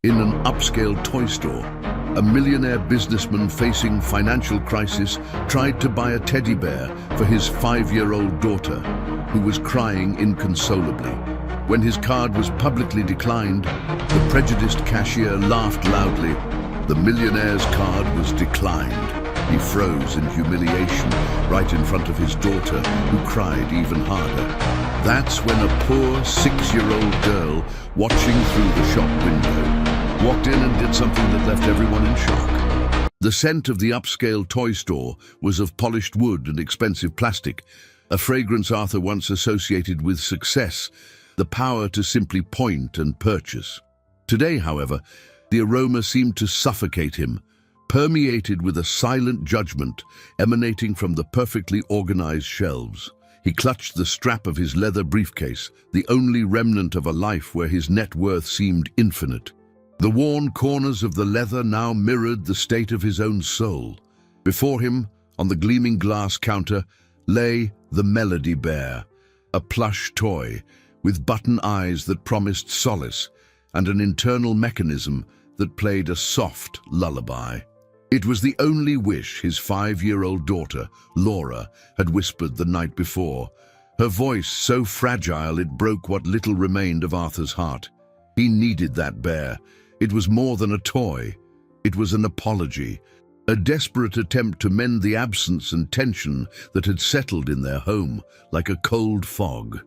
In an upscale toy store, a millionaire businessman facing financial crisis tried to buy a teddy bear for his 5-year-old daughter, who was crying inconsolably. When his card was publicly declined, the prejudiced cashier laughed loudly. The millionaire's card was declined. He froze in humiliation right in front of his daughter, who cried even harder. That's when a poor 6-year-old girl, watching through the shop window, walked in and did something that left everyone in shock. The scent of the upscale toy store was of polished wood and expensive plastic, a fragrance Arthur once associated with success, the power to simply point and purchase. Today, however, the aroma seemed to suffocate him, permeated with a silent judgment emanating from the perfectly organized shelves. He clutched the strap of his leather briefcase, the only remnant of a life where his net worth seemed infinite. The worn corners of the leather now mirrored the state of his own soul. Before him, on the gleaming glass counter, lay the Melody Bear, a plush toy with button eyes that promised solace and an internal mechanism that played a soft lullaby. It was the only wish his 5-year-old daughter, Laura, had whispered the night before, her voice so fragile it broke what little remained of Arthur's heart. He needed that bear. It was more than a toy. It was an apology, a desperate attempt to mend the absence and tension that had settled in their home like a cold fog.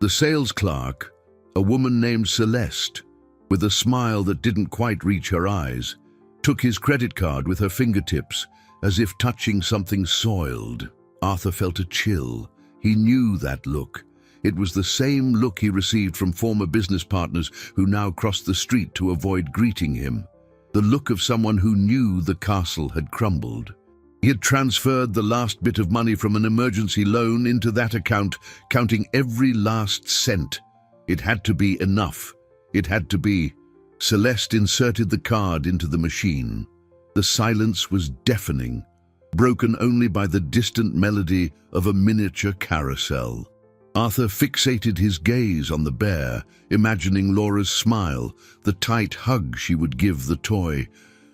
The sales clerk, a woman named Celeste, with a smile that didn't quite reach her eyes, took his credit card with her fingertips, as if touching something soiled. Arthur felt a chill. He knew that look. It was the same look he received from former business partners who now crossed the street to avoid greeting him. The look of someone who knew the castle had crumbled. He had transferred the last bit of money from an emergency loan into that account, counting every last cent. It had to be enough. It had to be. Celeste inserted the card into the machine. The silence was deafening, broken only by the distant melody of a miniature carousel. Arthur fixated his gaze on the bear, imagining Laura's smile, the tight hug she would give the toy.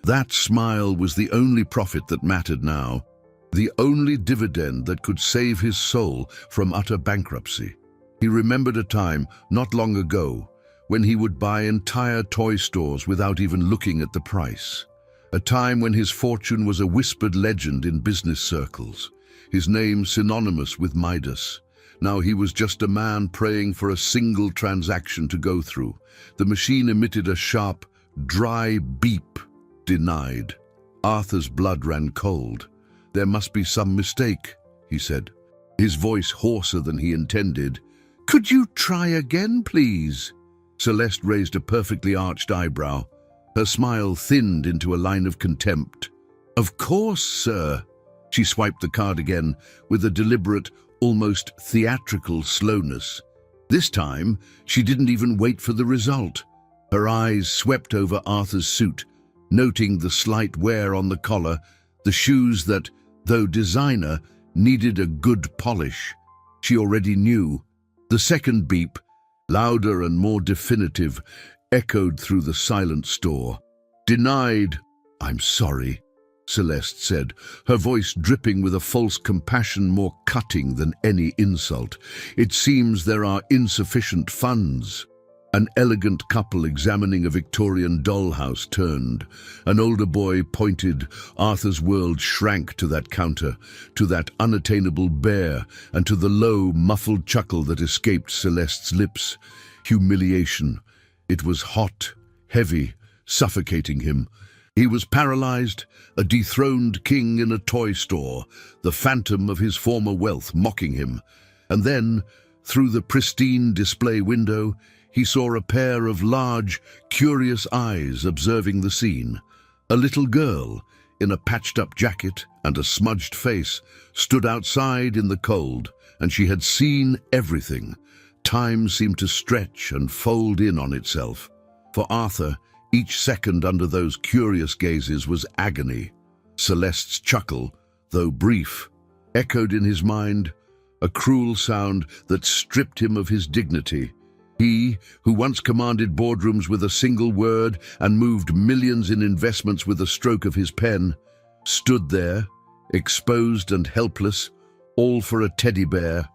That smile was the only profit that mattered now, the only dividend that could save his soul from utter bankruptcy. He remembered a time, not long ago, when he would buy entire toy stores without even looking at the price. A time when his fortune was a whispered legend in business circles, his name synonymous with Midas. Now he was just a man praying for a single transaction to go through. The machine emitted a sharp, dry beep. Denied. Arthur's blood ran cold. There must be some mistake, he said, his voice hoarser than he intended. Could you try again, please? Celeste raised a perfectly arched eyebrow. Her smile thinned into a line of contempt. Of course, sir. She swiped the card again with a deliberate, almost theatrical slowness. This time, she didn't even wait for the result. Her eyes swept over Arthur's suit, noting the slight wear on the collar, the shoes that, though designer, needed a good polish. She already knew. The second beep, louder and more definitive, echoed through the silent store. Denied. I'm sorry, Celeste said, her voice dripping with a false compassion more cutting than any insult. It seems there are insufficient funds. An elegant couple examining a Victorian dollhouse turned. An older boy pointed. Arthur's world shrank to that counter, to that unattainable bear, and to the low, muffled chuckle that escaped Celeste's lips. Humiliation. It was hot, heavy, suffocating him. He was paralyzed, a dethroned king in a toy store, the phantom of his former wealth mocking him. And then, through the pristine display window, he saw a pair of large, curious eyes observing the scene. A little girl, in a patched-up jacket and a smudged face, stood outside in the cold, and she had seen everything. Time seemed to stretch and fold in on itself. For Arthur, each second under those curious gazes was agony. Celeste's chuckle, though brief, echoed in his mind, a cruel sound that stripped him of his dignity. He, who once commanded boardrooms with a single word and moved millions in investments with a stroke of his pen, stood there, exposed and helpless, all for a teddy bear.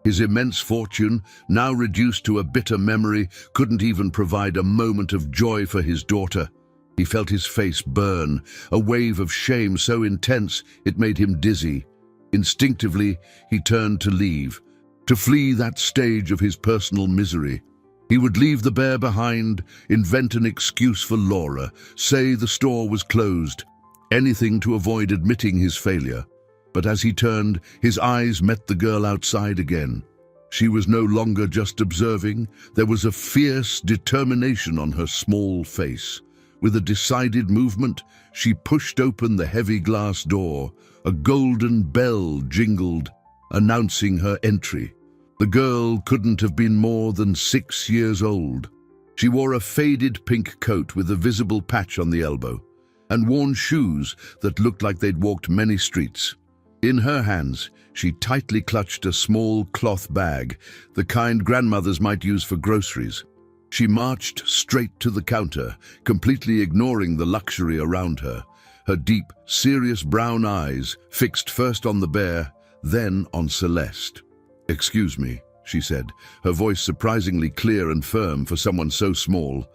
His immense fortune, now reduced to a bitter memory, couldn't even provide a moment of joy for his daughter. He felt his face burn, a wave of shame so intense it made him dizzy. Instinctively, he turned to leave, to flee that stage of his personal misery. He would leave the bear behind, invent an excuse for Laura, say the store was closed, anything to avoid admitting his failure. But as he turned, his eyes met the girl outside again. She was no longer just observing. There was a fierce determination on her small face. With a decided movement, she pushed open the heavy glass door. A golden bell jingled, announcing her entry. The girl couldn't have been more than 6 years old. She wore a faded pink coat with a visible patch on the elbow, and worn shoes that looked like they'd walked many streets. In her hands, she tightly clutched a small cloth bag, the kind grandmothers might use for groceries. She marched straight to the counter, completely ignoring the luxury around her, her deep, serious brown eyes fixed first on the bear, then on Celeste. "Excuse me," she said, her voice surprisingly clear and firm for someone so small.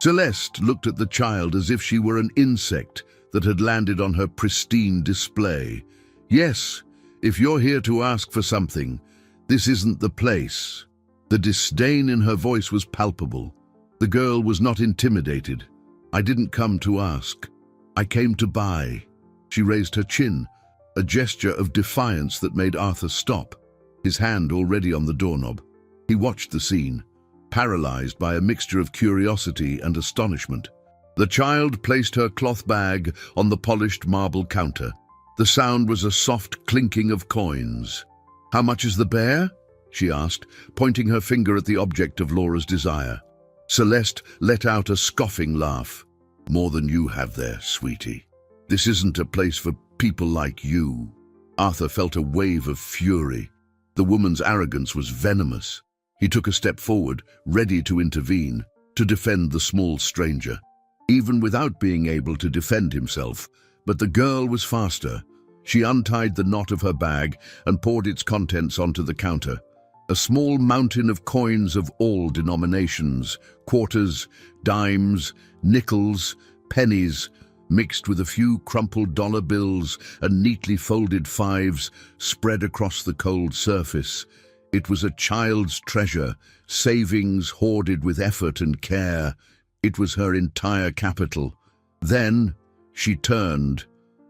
Celeste looked at the child as if she were an insect that had landed on her pristine display. "Yes, if you're here to ask for something, this isn't the place." The disdain in her voice was palpable. The girl was not intimidated. "I didn't come to ask. I came to buy." She raised her chin, a gesture of defiance that made Arthur stop, his hand already on the doorknob. He watched the scene, paralyzed by a mixture of curiosity and astonishment. The child placed her cloth bag on the polished marble counter. The sound was a soft clinking of coins. "How much is the bear?" she asked, pointing her finger at the object of Laura's desire. Celeste let out a scoffing laugh. "More than you have there, sweetie. This isn't a place for people like you." Arthur felt a wave of fury. The woman's arrogance was venomous. He took a step forward, ready to intervene, to defend the small stranger, even without being able to defend himself. But the girl was faster. She untied the knot of her bag and poured its contents onto the counter. A small mountain of coins of all denominations, quarters, dimes, nickels, pennies, mixed with a few crumpled dollar bills and neatly folded fives, spread across the cold surface. It was a child's treasure, savings hoarded with effort and care. It was her entire capital. Then she turned,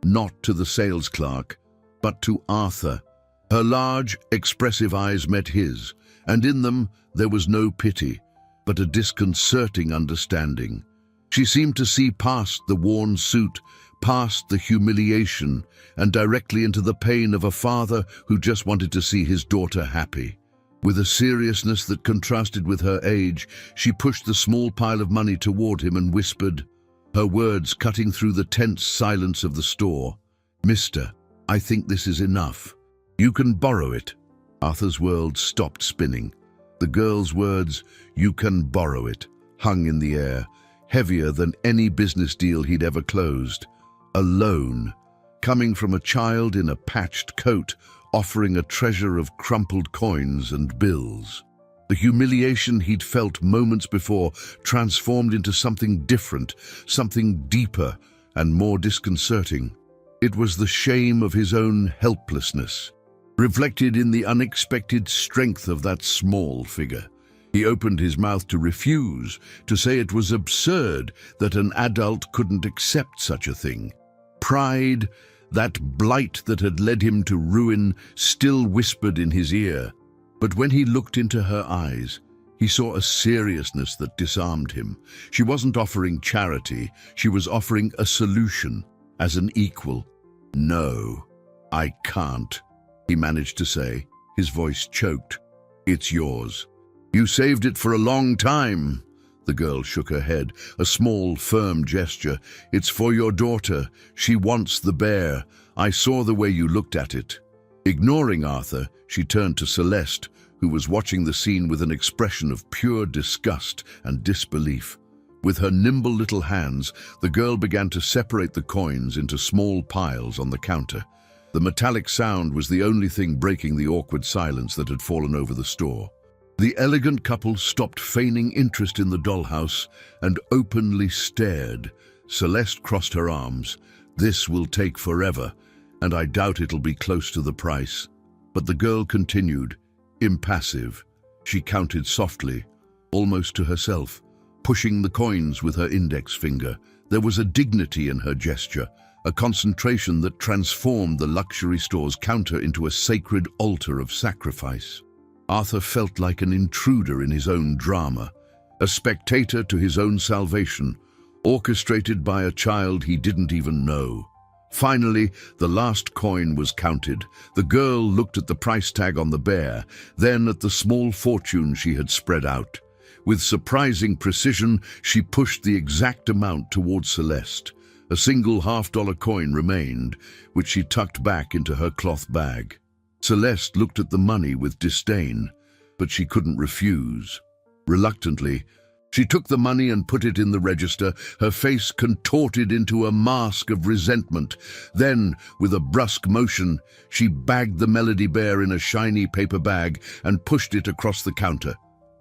not to the sales clerk, but to Arthur. Her large, expressive eyes met his, and in them there was no pity, but a disconcerting understanding. She seemed to see past the worn suit, past the humiliation, and directly into the pain of a father who just wanted to see his daughter happy. With a seriousness that contrasted with her age, she pushed the small pile of money toward him and whispered, her words cutting through the tense silence of the store. "Mister, I think this is enough. You can borrow it." Arthur's world stopped spinning. The girl's words, "You can borrow it," hung in the air, heavier than any business deal he'd ever closed. A loan, coming from a child in a patched coat, offering a treasure of crumpled coins and bills. The humiliation he'd felt moments before transformed into something different, something deeper and more disconcerting. It was the shame of his own helplessness, reflected in the unexpected strength of that small figure. He opened his mouth to refuse, to say it was absurd that an adult couldn't accept such a thing. Pride, that blight that had led him to ruin, still whispered in his ear. But when he looked into her eyes, he saw a seriousness that disarmed him. She wasn't offering charity, she was offering a solution, as an equal. "No, I can't," he managed to say, his voice choked. "It's yours. You saved it for a long time." The girl shook her head, a small, firm gesture. "It's for your daughter. She wants the bear. I saw the way you looked at it." Ignoring Arthur, she turned to Celeste, who was watching the scene with an expression of pure disgust and disbelief. With her nimble little hands, the girl began to separate the coins into small piles on the counter. The metallic sound was the only thing breaking the awkward silence that had fallen over the store. The elegant couple stopped feigning interest in the dollhouse and openly stared. Celeste crossed her arms. "This will take forever, and I doubt it'll be close to the price." But the girl continued, impassive. She counted softly, almost to herself, pushing the coins with her index finger. There was a dignity in her gesture, a concentration that transformed the luxury store's counter into a sacred altar of sacrifice. Arthur felt like an intruder in his own drama, a spectator to his own salvation, orchestrated by a child he didn't even know. Finally, the last coin was counted. The girl looked at the price tag on the bear, then at the small fortune she had spread out. With surprising precision, she pushed the exact amount towards Celeste. A single half-dollar coin remained, which she tucked back into her cloth bag. Celeste looked at the money with disdain, but she couldn't refuse. Reluctantly, she took the money and put it in the register, her face contorted into a mask of resentment. Then, with a brusque motion, she bagged the Melody Bear in a shiny paper bag and pushed it across the counter.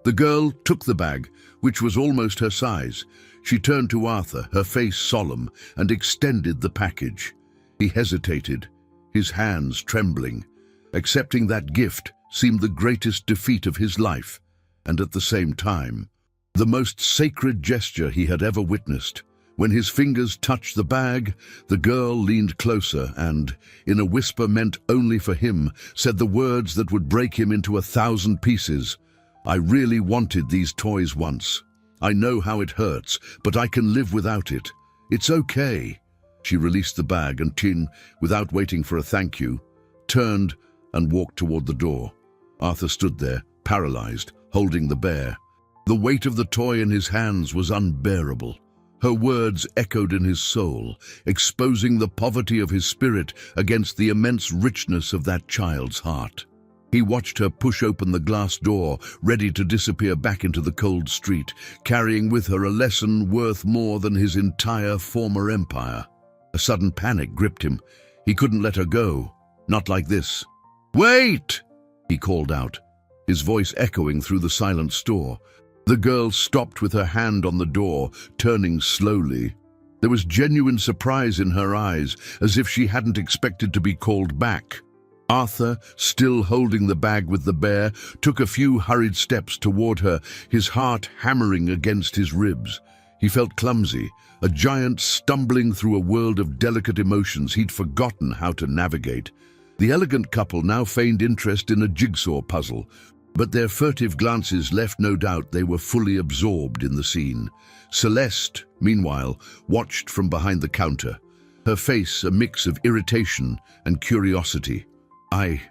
The girl took the bag, which was almost her size. She turned to Arthur, her face solemn, and extended the package. He hesitated, his hands trembling. Accepting that gift seemed the greatest defeat of his life, and at the same time, the most sacred gesture he had ever witnessed. When his fingers touched the bag, the girl leaned closer and, in a whisper meant only for him, said the words that would break him into 1,000 pieces. "I really wanted these toys once. I know how it hurts, but I can live without it. It's okay." She released the bag and Tin, without waiting for a thank you, turned and walked toward the door. Arthur stood there, paralyzed, holding the bear. The weight of the toy in his hands was unbearable. Her words echoed in his soul, exposing the poverty of his spirit against the immense richness of that child's heart. He watched her push open the glass door, ready to disappear back into the cold street, carrying with her a lesson worth more than his entire former empire. A sudden panic gripped him. He couldn't let her go. Not like this. "Wait!" he called out, his voice echoing through the silent store. The girl stopped with her hand on the door, turning slowly. There was genuine surprise in her eyes, as if she hadn't expected to be called back. Arthur, still holding the bag with the bear, took a few hurried steps toward her, his heart hammering against his ribs. He felt clumsy, a giant stumbling through a world of delicate emotions he'd forgotten how to navigate. The elegant couple now feigned interest in a jigsaw puzzle, but their furtive glances left no doubt they were fully absorbed in the scene. Celeste, meanwhile, watched from behind the counter, her face a mix of irritation and curiosity. I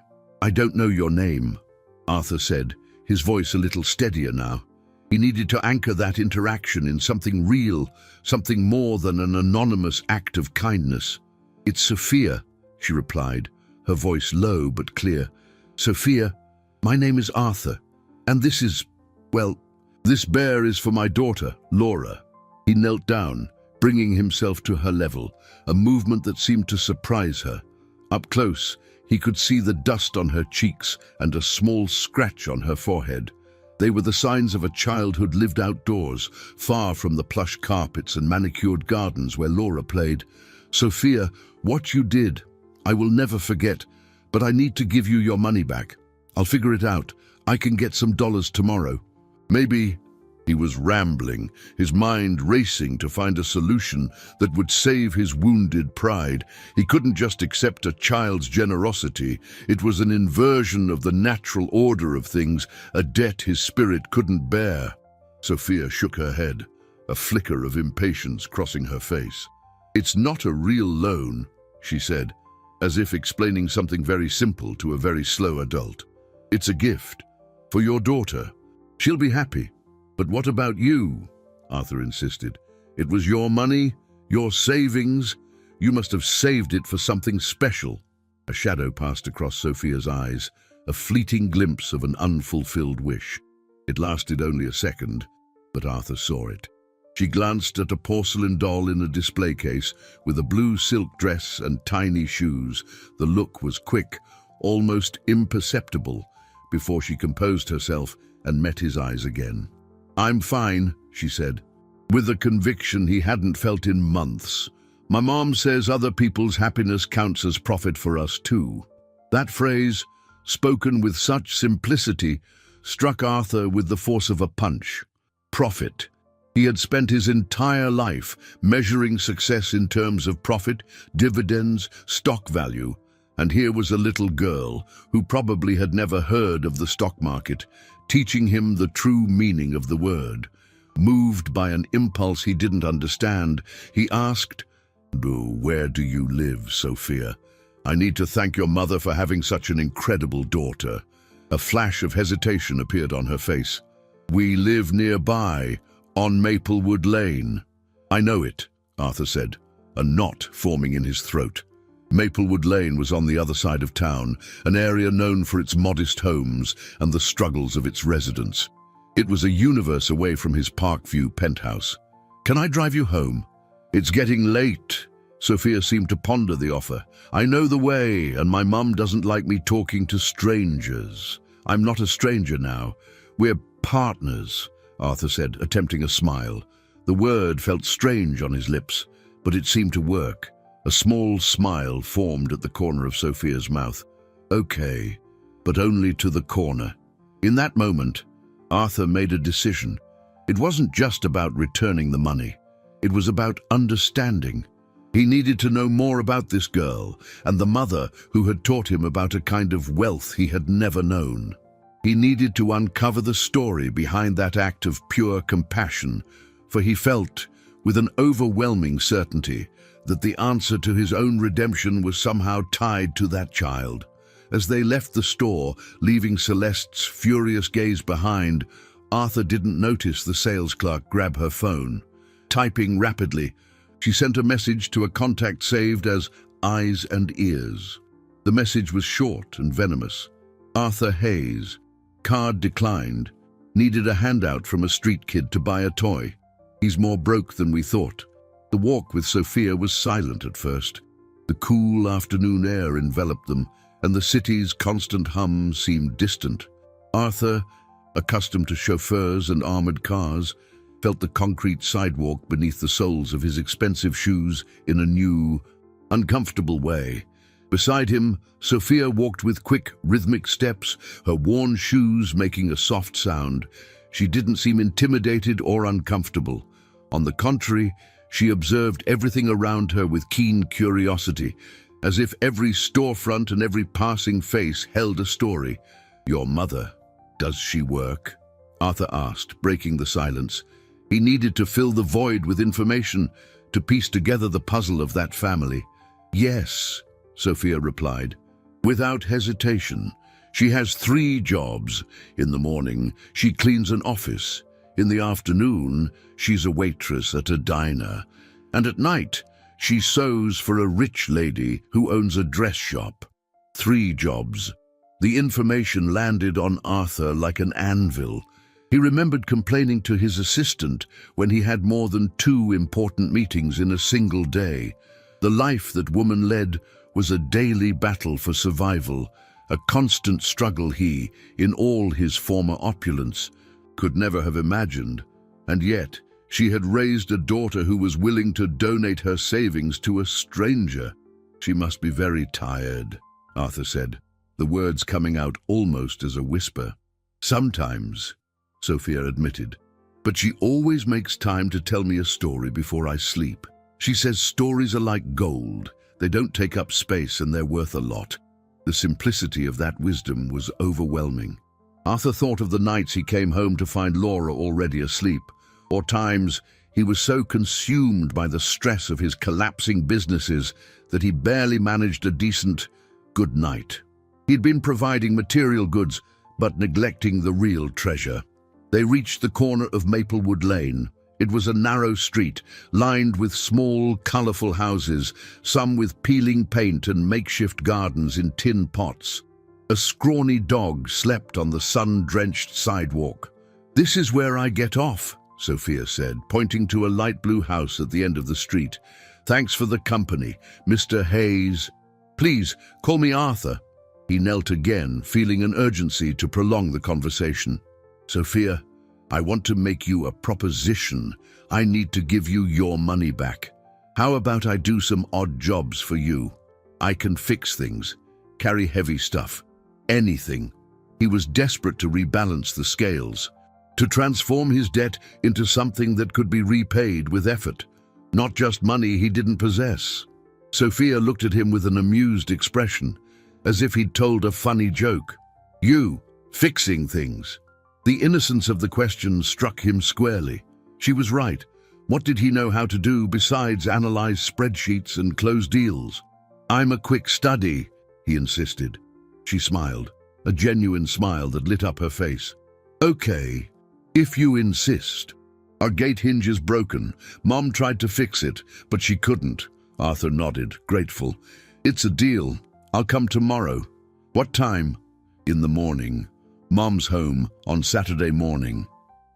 don't know your name," Arthur said, his voice a little steadier now. He needed to anchor that interaction in something real, something more than an anonymous act of kindness. "It's Sophia," she replied, her voice low but clear. "Sophia, my name is Arthur, and this bear is for my daughter, Laura." He knelt down, bringing himself to her level, a movement that seemed to surprise her. Up close, he could see the dust on her cheeks and a small scratch on her forehead. They were the signs of a childhood lived outdoors, far from the plush carpets and manicured gardens where Laura played. "Sophia, what you did, I will never forget, but I need to give you your money back. I'll figure it out. I can get some dollars tomorrow. Maybe." He was rambling, his mind racing to find a solution that would save his wounded pride. He couldn't just accept a child's generosity. It was an inversion of the natural order of things, a debt his spirit couldn't bear. Sophia shook her head, a flicker of impatience crossing her face. "It's not a real loan," she said, as if explaining something very simple to a very slow adult. "It's a gift for your daughter. She'll be happy." "But what about you?" Arthur insisted. "It was your money, your savings. You must have saved it for something special." A shadow passed across Sophia's eyes, a fleeting glimpse of an unfulfilled wish. It lasted only a second, but Arthur saw it. She glanced at a porcelain doll in a display case with a blue silk dress and tiny shoes. The look was quick, almost imperceptible, before she composed herself and met his eyes again. "I'm fine," she said, with a conviction he hadn't felt in months. "My mom says other people's happiness counts as profit for us too." That phrase, spoken with such simplicity, struck Arthur with the force of a punch. Profit. He had spent his entire life measuring success in terms of profit, dividends, stock value, and here was a little girl who probably had never heard of the stock market, teaching him the true meaning of the word. Moved by an impulse he didn't understand, he asked, "Where do you live, Sophia? I need to thank your mother for having such an incredible daughter." A flash of hesitation appeared on her face. "We live nearby, on Maplewood Lane." "I know it," Arthur said, a knot forming in his throat. Maplewood Lane was on the other side of town, an area known for its modest homes and the struggles of its residents. It was a universe away from his Parkview penthouse. "Can I drive you home?" "It's getting late." Sophia seemed to ponder the offer. "I know the way, and my mum doesn't like me talking to strangers." "I'm not a stranger now. We're partners," Arthur said, attempting a smile. The word felt strange on his lips, but it seemed to work. A small smile formed at the corner of Sophia's mouth. "Okay, but only to the corner." In that moment, Arthur made a decision. It wasn't just about returning the money. It was about understanding. He needed to know more about this girl and the mother who had taught him about a kind of wealth he had never known. He needed to uncover the story behind that act of pure compassion, for he felt, with an overwhelming certainty, that the answer to his own redemption was somehow tied to that child. As they left the store, leaving Celeste's furious gaze behind, Arthur didn't notice the sales clerk grab her phone. Typing rapidly, she sent a message to a contact saved as Eyes and Ears. The message was short and venomous. "Arthur Hayes. Card declined. Needed a handout from a street kid to buy a toy. He's more broke than we thought." The walk with Sophia was silent at first. The cool afternoon air enveloped them, and the city's constant hum seemed distant. Arthur, accustomed to chauffeurs and armored cars, felt the concrete sidewalk beneath the soles of his expensive shoes in a new, uncomfortable way. Beside him, Sophia walked with quick, rhythmic steps, her worn shoes making a soft sound. She didn't seem intimidated or uncomfortable. On the contrary, she observed everything around her with keen curiosity, as if every storefront and every passing face held a story. "Your mother, does she work?" Arthur asked, breaking the silence. He needed to fill the void with information, to piece together the puzzle of that family. "Yes," Sophia replied, without hesitation. "She has 3 jobs. In the morning, she cleans an office. In the afternoon, she's a waitress at a diner. And at night, she sews for a rich lady who owns a dress shop. 3 jobs." The information landed on Arthur like an anvil. He remembered complaining to his assistant when he had more than 2 important meetings in a single day. The life that woman led was a daily battle for survival, a constant struggle he, in all his former opulence, could never have imagined. And yet, she had raised a daughter who was willing to donate her savings to a stranger. "She must be very tired," Arthur said, the words coming out almost as a whisper. "Sometimes," Sophia admitted, "but she always makes time to tell me a story before I sleep. She says stories are like gold. They don't take up space and they're worth a lot." The simplicity of that wisdom was overwhelming. Arthur thought of the nights he came home to find Laura already asleep, or times he was so consumed by the stress of his collapsing businesses that he barely managed a decent good night. He'd been providing material goods, but neglecting the real treasure. They reached the corner of Maplewood Lane. It was a narrow street, lined with small, colorful houses, some with peeling paint and makeshift gardens in tin pots. A scrawny dog slept on the sun-drenched sidewalk. "This is where I get off," Sophia said, pointing to a light blue house at the end of the street. "Thanks for the company, Mr. Hayes. Please, call me Arthur." He knelt again, feeling an urgency to prolong the conversation. "Sophia, I want to make you a proposition. I need to give you your money back. How about I do some odd jobs for you? I can fix things, carry heavy stuff, anything." He was desperate to rebalance the scales, to transform his debt into something that could be repaid with effort, not just money he didn't possess. Sophia looked at him with an amused expression, as if he'd told a funny joke. "You, fixing things." The innocence of the question struck him squarely. She was right. What did he know how to do besides analyze spreadsheets and close deals? "I'm a quick study," he insisted. She smiled, a genuine smile that lit up her face. "Okay, if you insist. Our gate hinge is broken. Mom tried to fix it, but she couldn't." Arthur nodded, grateful. "It's a deal. I'll come tomorrow." "What time?" "In the morning. Mom's home on Saturday morning."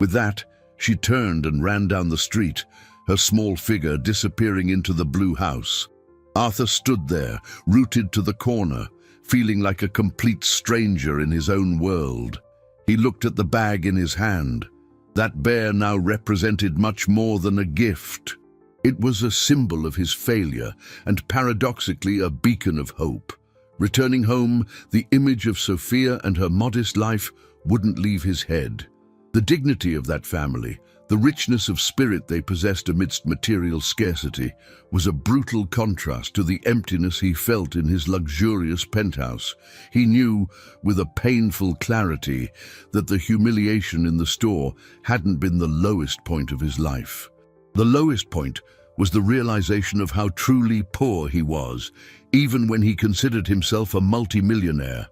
With that, she turned and ran down the street, her small figure disappearing into the blue house. Arthur stood there, rooted to the corner, feeling like a complete stranger in his own world. He looked at the bag in his hand. That bear now represented much more than a gift. It was a symbol of his failure and paradoxically a beacon of hope. Returning home, the image of Sophia and her modest life wouldn't leave his head. The dignity of that family, the richness of spirit they possessed amidst material scarcity, was a brutal contrast to the emptiness he felt in his luxurious penthouse. He knew, with a painful clarity, that the humiliation in the store hadn't been the lowest point of his life. The lowest point was the realization of how truly poor he was, even when he considered himself a multimillionaire.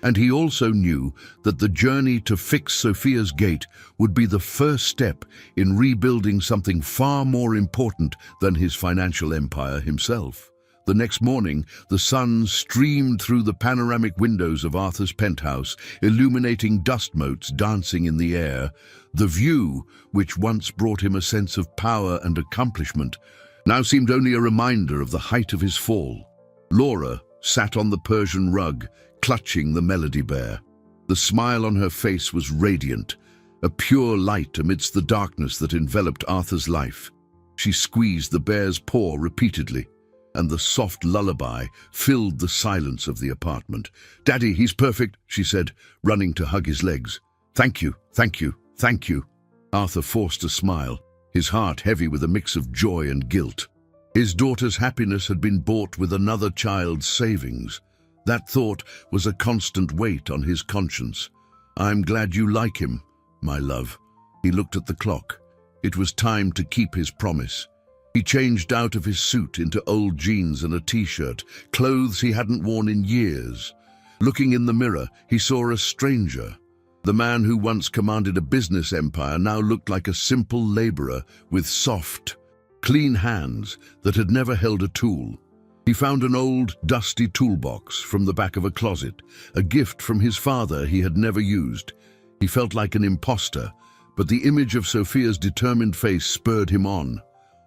And he also knew that the journey to fix Sophia's gate would be the first step in rebuilding something far more important than his financial empire himself. The next morning, the sun streamed through the panoramic windows of Arthur's penthouse, illuminating dust motes dancing in the air. The view, which once brought him a sense of power and accomplishment, now seemed only a reminder of the height of his fall. Laura sat on the Persian rug, clutching the melody bear. The smile on her face was radiant, a pure light amidst the darkness that enveloped Arthur's life. She squeezed the bear's paw repeatedly, and the soft lullaby filled the silence of the apartment. "Daddy, he's perfect," she said, running to hug his legs. "Thank you, thank you, thank you." Arthur forced a smile, his heart heavy with a mix of joy and guilt. His daughter's happiness had been bought with another child's savings. That thought was a constant weight on his conscience. "I'm glad you like him, my love." He looked at the clock. It was time to keep his promise. He changed out of his suit into old jeans and a t-shirt, clothes he hadn't worn in years. Looking in the mirror, he saw a stranger. The man who once commanded a business empire now looked like a simple laborer with soft, clean hands that had never held a tool. He found an old, dusty toolbox from the back of a closet, a gift from his father he had never used. He felt like an imposter, but the image of Sophia's determined face spurred him on.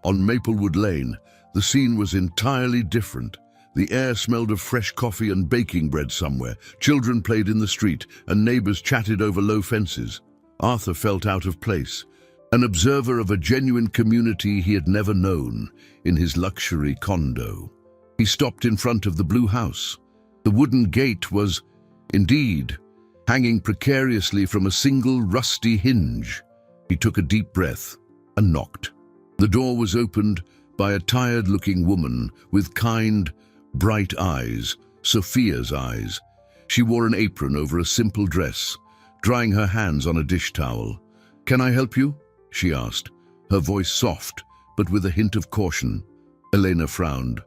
On Maplewood Lane, the scene was entirely different. The air smelled of fresh coffee and baking bread somewhere. Children played in the street, and neighbors chatted over low fences. Arthur felt out of place, an observer of a genuine community he had never known in his luxury condo. He stopped in front of the blue house. The wooden gate was, indeed, hanging precariously from a single rusty hinge. He took a deep breath and knocked. The door was opened by a tired-looking woman with kind, bright eyes, Sophia's eyes. She wore an apron over a simple dress, drying her hands on a dish towel. "Can I help you?" she asked, her voice soft, but with a hint of caution. Elena frowned,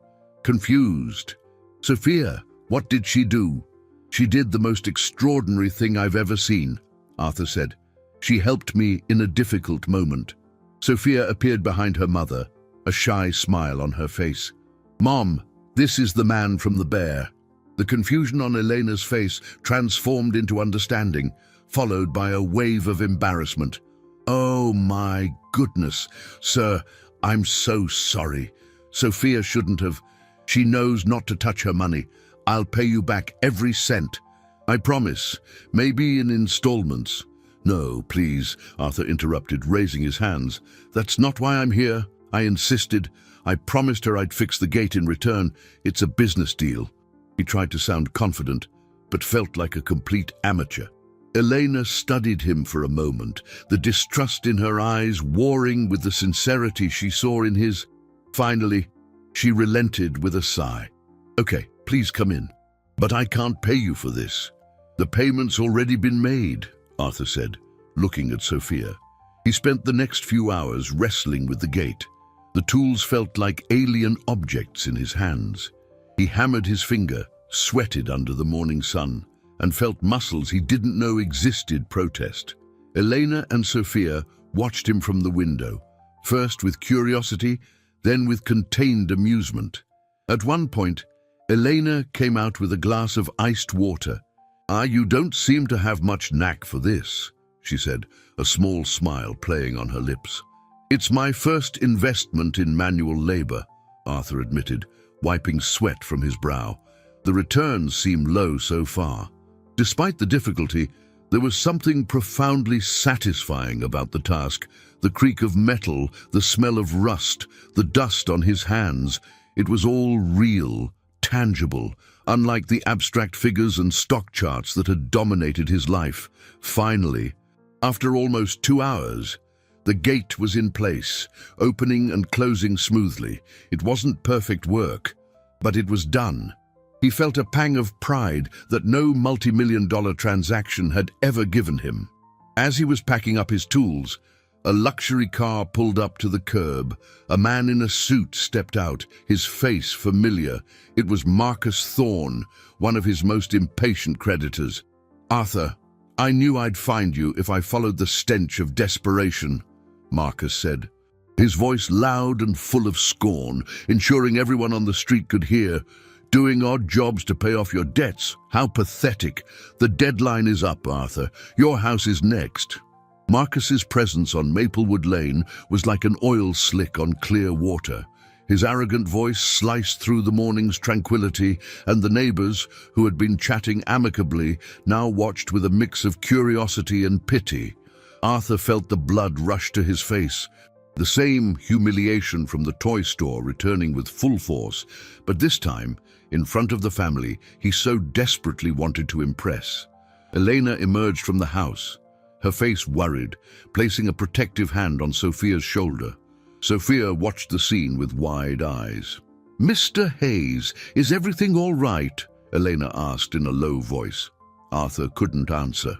confused. "Sophia, what did she do?" "She did the most extraordinary thing I've ever seen," Arthur said. "She helped me in a difficult moment." Sophia appeared behind her mother, a shy smile on her face. "Mom, this is the man from the bear." The confusion on Elena's face transformed into understanding, followed by a wave of embarrassment. "Oh my goodness, sir, I'm so sorry. Sophia shouldn't have. She knows not to touch her money. I'll pay you back every cent. I promise, maybe in installments." "No, please," Arthur interrupted, raising his hands. "That's not why I'm here. I insisted. I promised her I'd fix the gate in return. It's a business deal." He tried to sound confident, but felt like a complete amateur. Elena studied him for a moment, the distrust in her eyes warring with the sincerity she saw in his. Finally, she relented with a sigh. "Okay, please come in. But I can't pay you for this. The payment's already been made," Arthur said, looking at Sophia. He spent the next few hours wrestling with the gate. The tools felt like alien objects in his hands. He hammered his finger, sweated under the morning sun, and felt muscles he didn't know existed protest. Elena and Sophia watched him from the window, first with curiosity, then with contained amusement. At one point, Elena came out with a glass of iced water. You don't seem to have much knack for this," she said, a small smile playing on her lips. "It's my first investment in manual labor," Arthur admitted, wiping sweat from his brow. "The returns seem low so far." Despite the difficulty, there was something profoundly satisfying about the task. The creak of metal, the smell of rust, the dust on his hands. It was all real, tangible, unlike the abstract figures and stock charts that had dominated his life. Finally, after almost 2 hours, the gate was in place, opening and closing smoothly. It wasn't perfect work, but it was done. He felt a pang of pride that no multi-million-dollar transaction had ever given him. As he was packing up his tools, a luxury car pulled up to the curb. A man in a suit stepped out, his face familiar. It was Marcus Thorne, one of his most impatient creditors. "Arthur, I knew I'd find you if I followed the stench of desperation," Marcus said, his voice loud and full of scorn, ensuring everyone on the street could hear. "Doing odd jobs to pay off your debts? How pathetic. The deadline is up, Arthur. Your house is next." Marcus's presence on Maplewood Lane was like an oil slick on clear water. His arrogant voice sliced through the morning's tranquility, and the neighbors, who had been chatting amicably, now watched with a mix of curiosity and pity. Arthur felt the blood rush to his face. The same humiliation from the toy store returning with full force, but this time, in front of the family he so desperately wanted to impress. Elena emerged from the house, her face worried, placing a protective hand on Sophia's shoulder. Sophia watched the scene with wide eyes. "Mr. Hayes, is everything all right?" Elena asked in a low voice. Arthur couldn't answer.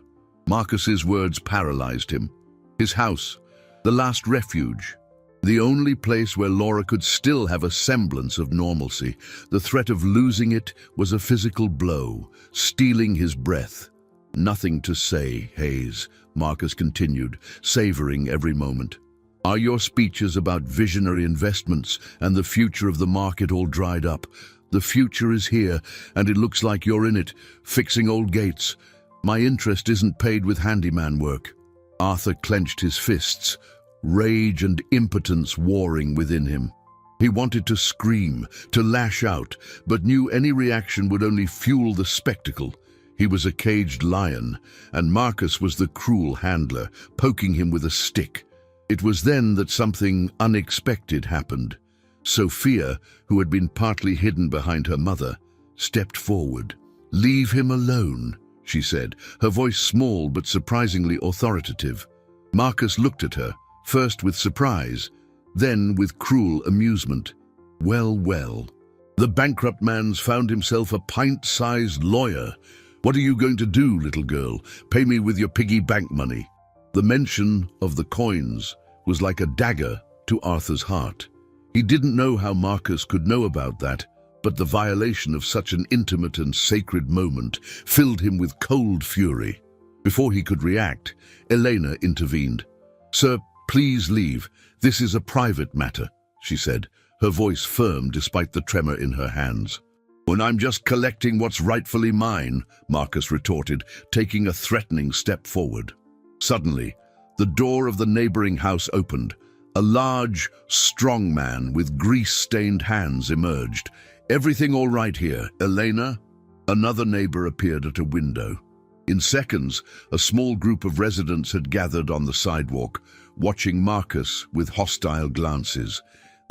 Marcus's words paralyzed him. His house, the last refuge, the only place where Laura could still have a semblance of normalcy. The threat of losing it was a physical blow, stealing his breath. "Nothing to say, Hayes," Marcus continued, savoring every moment. "Are your speeches about visionary investments and the future of the market all dried up? The future is here, and it looks like you're in it, fixing old gates. My interest isn't paid with handyman work." Arthur clenched his fists, rage and impotence warring within him. He wanted to scream, to lash out, but knew any reaction would only fuel the spectacle. He was a caged lion, and Marcus was the cruel handler, poking him with a stick. It was then that something unexpected happened. Sophia, who had been partly hidden behind her mother, stepped forward. "Leave him alone," she said, her voice small but surprisingly authoritative. Marcus looked at her, first with surprise, then with cruel amusement. Well, well. The bankrupt man's found himself a pint-sized lawyer. "What are you going to do, little girl? Pay me with your piggy bank money?" The mention of the coins was like a dagger to Arthur's heart. He didn't know how Marcus could know about that, but the violation of such an intimate and sacred moment filled him with cold fury. Before he could react, Elena intervened. "Sir, please leave. This is a private matter," she said, her voice firm despite the tremor in her hands. "When I'm just collecting what's rightfully mine," Marcus retorted, taking a threatening step forward. Suddenly, the door of the neighboring house opened. A large, strong man with grease-stained hands emerged. "Everything all right here, Elena?" Another neighbor appeared at a window. In seconds, a small group of residents had gathered on the sidewalk, watching Marcus with hostile glances.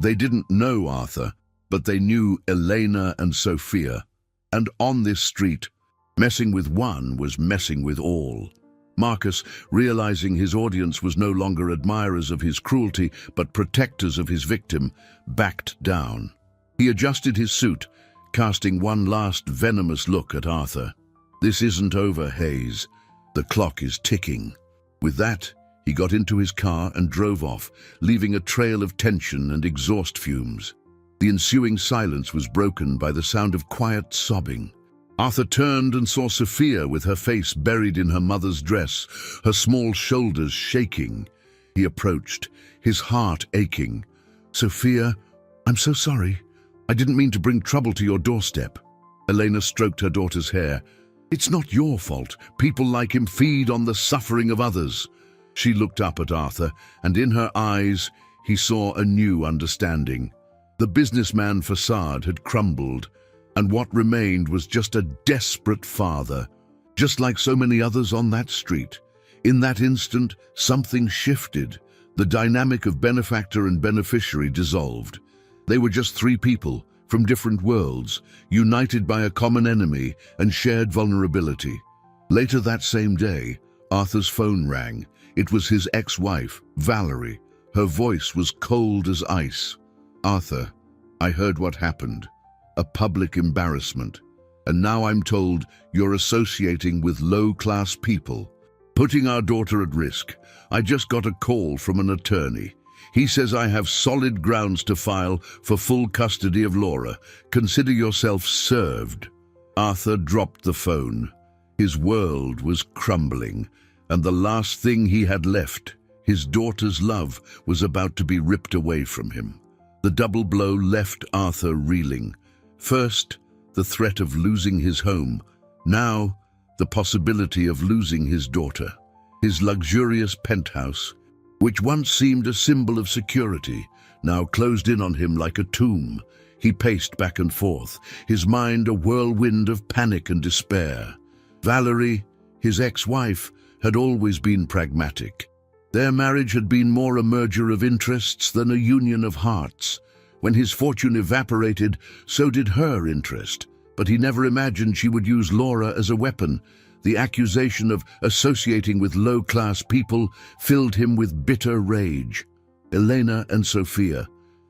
They didn't know Arthur, but they knew Elena and Sophia. And on this street, messing with one was messing with all. Marcus, realizing his audience was no longer admirers of his cruelty, but protectors of his victim, backed down. He adjusted his suit, casting one last venomous look at Arthur. "This isn't over, Hayes. The clock is ticking." With that, he got into his car and drove off, leaving a trail of tension and exhaust fumes. The ensuing silence was broken by the sound of quiet sobbing. Arthur turned and saw Sophia with her face buried in her mother's dress, her small shoulders shaking. He approached, his heart aching. "Sophia, I'm so sorry. I didn't mean to bring trouble to your doorstep." Elena stroked her daughter's hair. "It's not your fault. People like him feed on the suffering of others." She looked up at Arthur, and in her eyes he saw a new understanding. The businessman facade had crumbled, and what remained was just a desperate father, just like so many others on that street. In that instant, something shifted. The dynamic of benefactor and beneficiary dissolved. They were just three people from different worlds, united by a common enemy and shared vulnerability. Later that same day, Arthur's phone rang. It was his ex-wife, Valerie. Her voice was cold as ice. "Arthur, I heard what happened. A public embarrassment. And now I'm told you're associating with low-class people, putting our daughter at risk. I just got a call from an attorney. He says I have solid grounds to file for full custody of Laura. Consider yourself served." Arthur dropped the phone. His world was crumbling, and the last thing he had left, his daughter's love, was about to be ripped away from him. The double blow left Arthur reeling. First, the threat of losing his home. Now, the possibility of losing his daughter. His luxurious penthouse, which once seemed a symbol of security, now closed in on him like a tomb. He paced back and forth, his mind a whirlwind of panic and despair. Valerie, his ex-wife, had always been pragmatic. Their marriage had been more a merger of interests than a union of hearts. When his fortune evaporated, so did her interest. But he never imagined she would use Laura as a weapon. The accusation of associating with low-class people filled him with bitter rage. Elena and Sophia,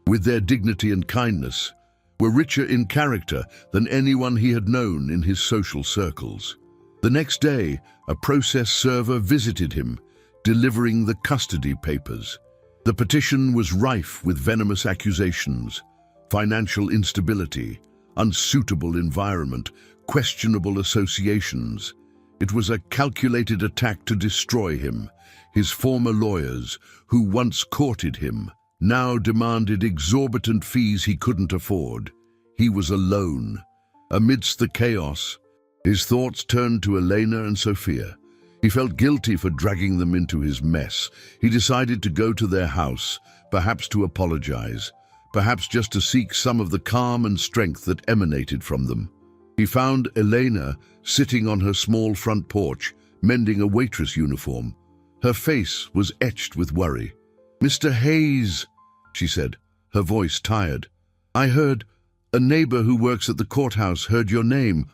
with their dignity and kindness, were richer in character than anyone he had known in his social circles. The next day, a process server visited him, delivering the custody papers. The petition was rife with venomous accusations: financial instability, unsuitable environment, questionable associations. It was a calculated attack to destroy him. His former lawyers, who once courted him, now demanded exorbitant fees he couldn't afford. He was alone. Amidst the chaos, his thoughts turned to Elena and Sophia. He felt guilty for dragging them into his mess. He decided to go to their house, perhaps to apologize, perhaps just to seek some of the calm and strength that emanated from them. He found Elena sitting on her small front porch, mending a waitress uniform. Her face was etched with worry. "Mr. Hayes," she said, her voice tired. "I heard a neighbor who works at the courthouse heard your name.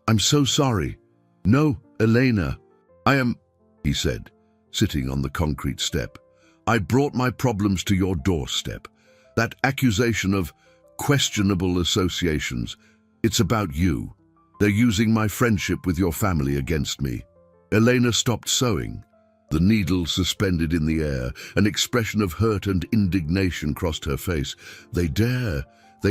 I'm so sorry." "No, Elena. I am," he said, sitting on the concrete step. "I brought my problems to your doorstep. That accusation of questionable associations, it's about you. They're using my friendship with your family against me." Elena stopped sewing. The needle suspended in the air, an expression of hurt and indignation crossed her face. They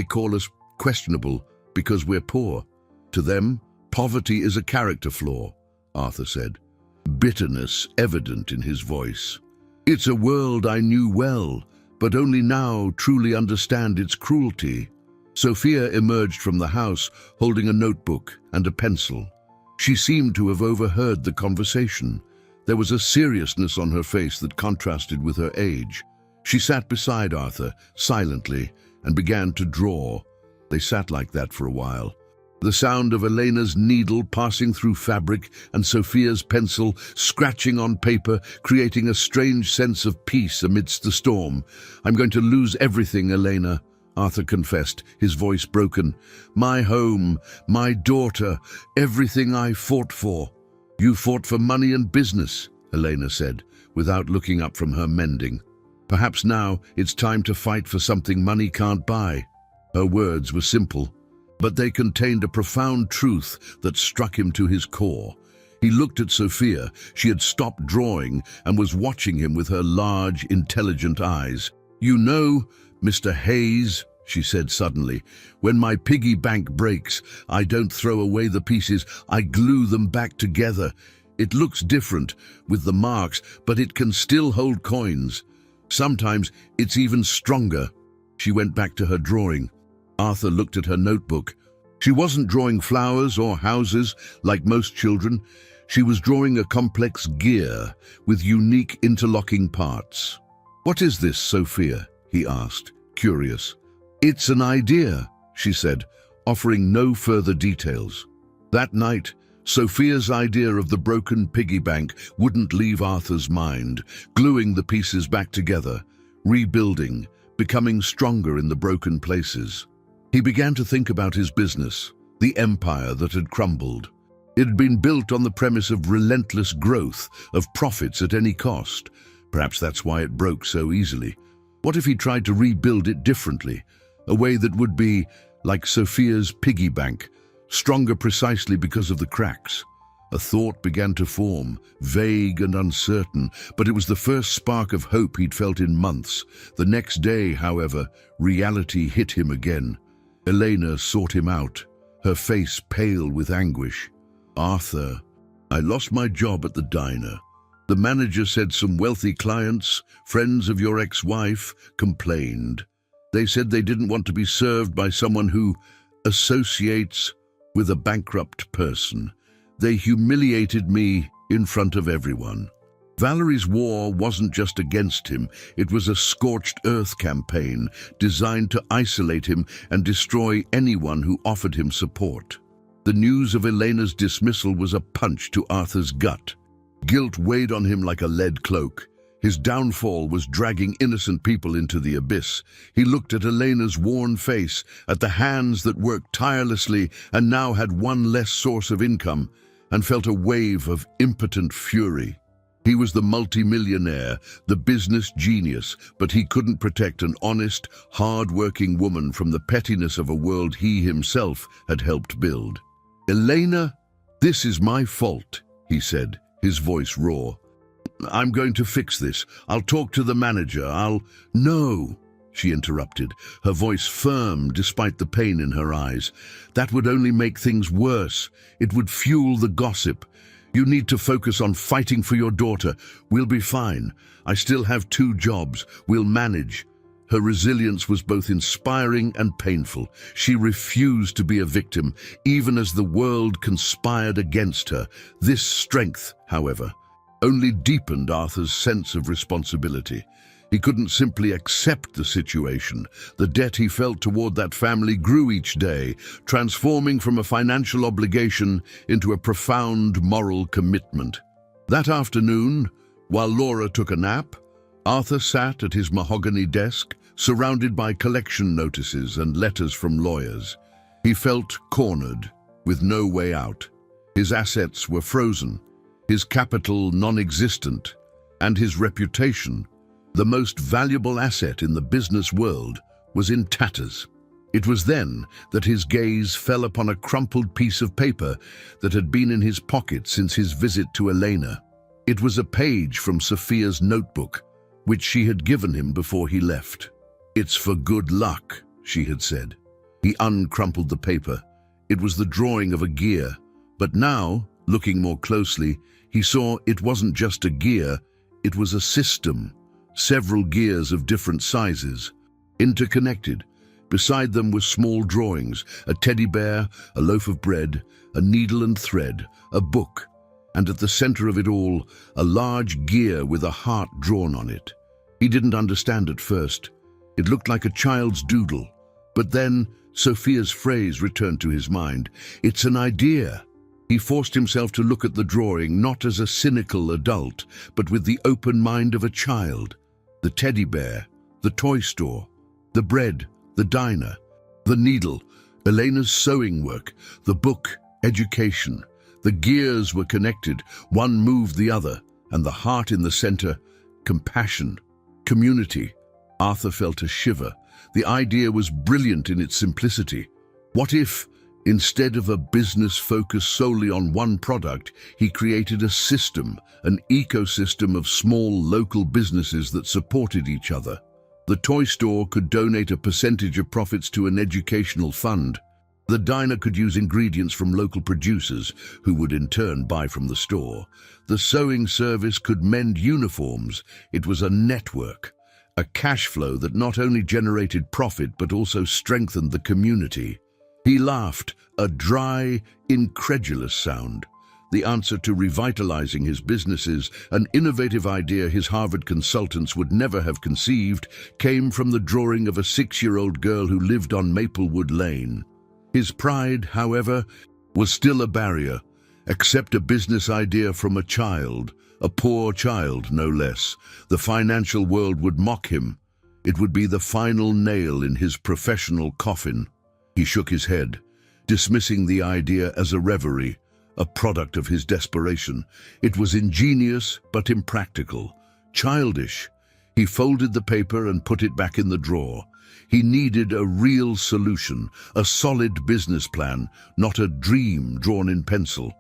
call us questionable because we're poor. To them, poverty is a character flaw," Arthur said, bitterness evident in his voice. "It's a world I knew well, but only now truly understand its cruelty." Sophia emerged from the house holding a notebook and a pencil. She seemed to have overheard the conversation. There was a seriousness on her face that contrasted with her age. She sat beside Arthur, silently, and began to draw. They sat like that for a while. The sound of Elena's needle passing through fabric and Sophia's pencil scratching on paper, creating a strange sense of peace amidst the storm. "I'm going to lose everything, Elena," Arthur confessed, his voice broken. "My home, my daughter, everything I fought for." "You fought for money and business," Elena said, without looking up from her mending. "Perhaps now it's time to fight for something money can't buy." Her words were simple, but they contained a profound truth that struck him to his core. He looked at Sophia. She had stopped drawing and was watching him with her large, intelligent eyes. "You know, Mr. Hayes," she said suddenly, "when my piggy bank breaks, I don't throw away the pieces, I glue them back together. It looks different with the marks, but it can still hold coins. Sometimes it's even stronger." She went back to her drawing. Arthur looked at her notebook. She wasn't drawing flowers or houses like most children. She was drawing a complex gear with unique interlocking parts. "What is this, Sophia?" he asked, curious. "It's an idea," she said, offering no further details. That night, Sophia's idea of the broken piggy bank wouldn't leave Arthur's mind, gluing the pieces back together, rebuilding, becoming stronger in the broken places. He began to think about his business, the empire that had crumbled. It had been built on the premise of relentless growth, of profits at any cost. Perhaps that's why it broke so easily. What if he tried to rebuild it differently, a way that would be like Sophia's piggy bank, stronger precisely because of the cracks? A thought began to form, vague and uncertain, but it was the first spark of hope he'd felt in months. The next day, however, reality hit him again. Elena sought him out, her face pale with anguish. "Arthur, I lost my job at the diner. The manager said some wealthy clients, friends of your ex-wife, complained. They said they didn't want to be served by someone who associates with a bankrupt person. They humiliated me in front of everyone." Valerie's war wasn't just against him, it was a scorched earth campaign designed to isolate him and destroy anyone who offered him support. The news of Elena's dismissal was a punch to Arthur's gut. Guilt weighed on him like a lead cloak. His downfall was dragging innocent people into the abyss. He looked at Elena's worn face, at the hands that worked tirelessly and now had one less source of income, and felt a wave of impotent fury. He was the multimillionaire, the business genius, but he couldn't protect an honest, hard-working woman from the pettiness of a world he himself had helped build. "Elena, this is my fault," he said, his voice raw. "I'm going to fix this. I'll talk to the manager. No," she interrupted, her voice firm despite the pain in her eyes. "That would only make things worse. It would fuel the gossip. You need to focus on fighting for your daughter. We'll be fine. I still have 2 jobs. We'll manage." Her resilience was both inspiring and painful. She refused to be a victim, even as the world conspired against her. This strength, however, only deepened Arthur's sense of responsibility. He couldn't simply accept the situation. The debt he felt toward that family grew each day, transforming from a financial obligation into a profound moral commitment. That afternoon, while Laura took a nap, Arthur sat at his mahogany desk, surrounded by collection notices and letters from lawyers. He felt cornered, with no way out. His assets were frozen, his capital non-existent, and his reputation, the most valuable asset in the business world, was in tatters. It was then that his gaze fell upon a crumpled piece of paper that had been in his pocket since his visit to Elena. It was a page from Sophia's notebook, which she had given him before he left. "It's for good luck," she had said. He uncrumpled the paper. It was the drawing of a gear, but now, looking more closely, he saw it wasn't just a gear, it was a system. Several gears of different sizes, interconnected, Beside them were small drawings, a teddy bear, a loaf of bread, a needle and thread, a book, and at the center of it all, a large gear with a heart drawn on it. He didn't understand at first. It looked like a child's doodle. But then Sophia's phrase returned to his mind. It's an idea. He forced himself to look at the drawing not as a cynical adult, but with the open mind of a child. The teddy bear, the toy store, the bread, the diner, the needle, Elena's sewing work, the book, education. The gears were connected, one moved the other, and the heart in the center, compassion, community. Arthur felt a shiver. The idea was brilliant in its simplicity. What if, instead of a business focused solely on one product, he created a system, an ecosystem of small local businesses that supported each other? The toy store could donate a percentage of profits to an educational fund. The diner could use ingredients from local producers, who would in turn buy from the store. The sewing service could mend uniforms. It was a network, a cash flow that not only generated profit but also strengthened the community. He laughed, a dry, incredulous sound. The answer to revitalizing his businesses, an innovative idea his Harvard consultants would never have conceived, came from the drawing of a 6-year-old girl who lived on Maplewood Lane. His pride, however, was still a barrier. Accept a business idea from a child, a poor child no less. The financial world would mock him. It would be the final nail in his professional coffin. He shook his head, dismissing the idea as a reverie, a product of his desperation. It was ingenious but impractical, childish. He folded the paper and put it back in the drawer. He needed a real solution, a solid business plan, not a dream drawn in pencil.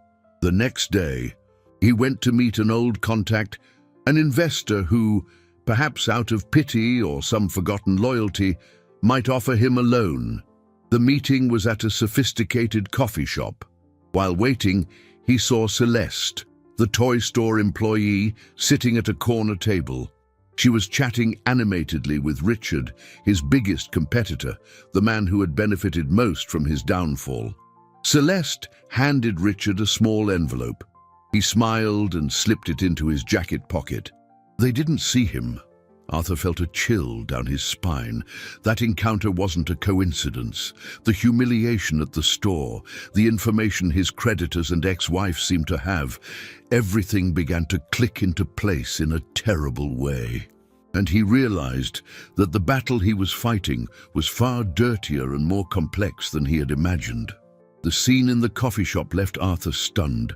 The next day, he went to meet an old contact, an investor who, perhaps out of pity or some forgotten loyalty, might offer him a loan. The meeting was at a sophisticated coffee shop. While waiting, he saw Celeste, the toy store employee, sitting at a corner table. She was chatting animatedly with Richard, his biggest competitor, the man who had benefited most from his downfall. Celeste handed Richard a small envelope. He smiled and slipped it into his jacket pocket. They didn't see him. Arthur felt a chill down his spine. That encounter wasn't a coincidence. The humiliation at the store, the information his creditors and ex-wife seemed to have, everything began to click into place in a terrible way. And he realized that the battle he was fighting was far dirtier and more complex than he had imagined. The scene in the coffee shop left Arthur stunned.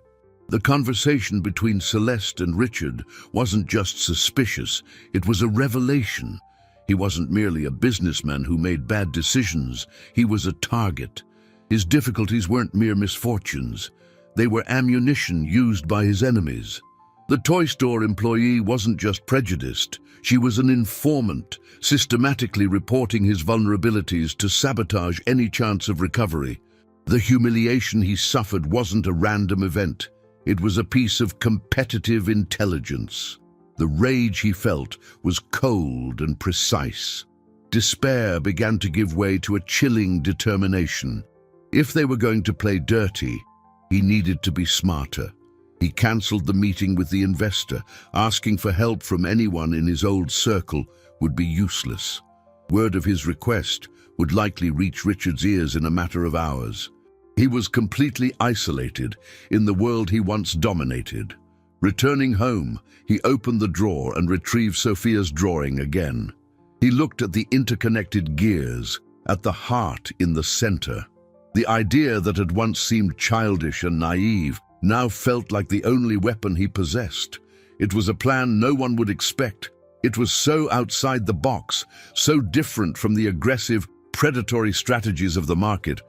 The conversation between Celeste and Richard wasn't just suspicious, it was a revelation. He wasn't merely a businessman who made bad decisions, he was a target. His difficulties weren't mere misfortunes, they were ammunition used by his enemies. The toy store employee wasn't just prejudiced, she was an informant, systematically reporting his vulnerabilities to sabotage any chance of recovery. The humiliation he suffered wasn't a random event. It was a piece of competitive intelligence. The rage he felt was cold and precise. Despair began to give way to a chilling determination. If they were going to play dirty, he needed to be smarter. He cancelled the meeting with the investor. Asking for help from anyone in his old circle would be useless. Word of his request would likely reach Richard's ears in a matter of hours. He was completely isolated in the world he once dominated. Returning home, he opened the drawer and retrieved Sophia's drawing again. He looked at the interconnected gears, at the heart in the center. The idea that had once seemed childish and naive now felt like the only weapon he possessed. It was a plan no one would expect. It was so outside the box, so different from the aggressive, predatory strategies of the market,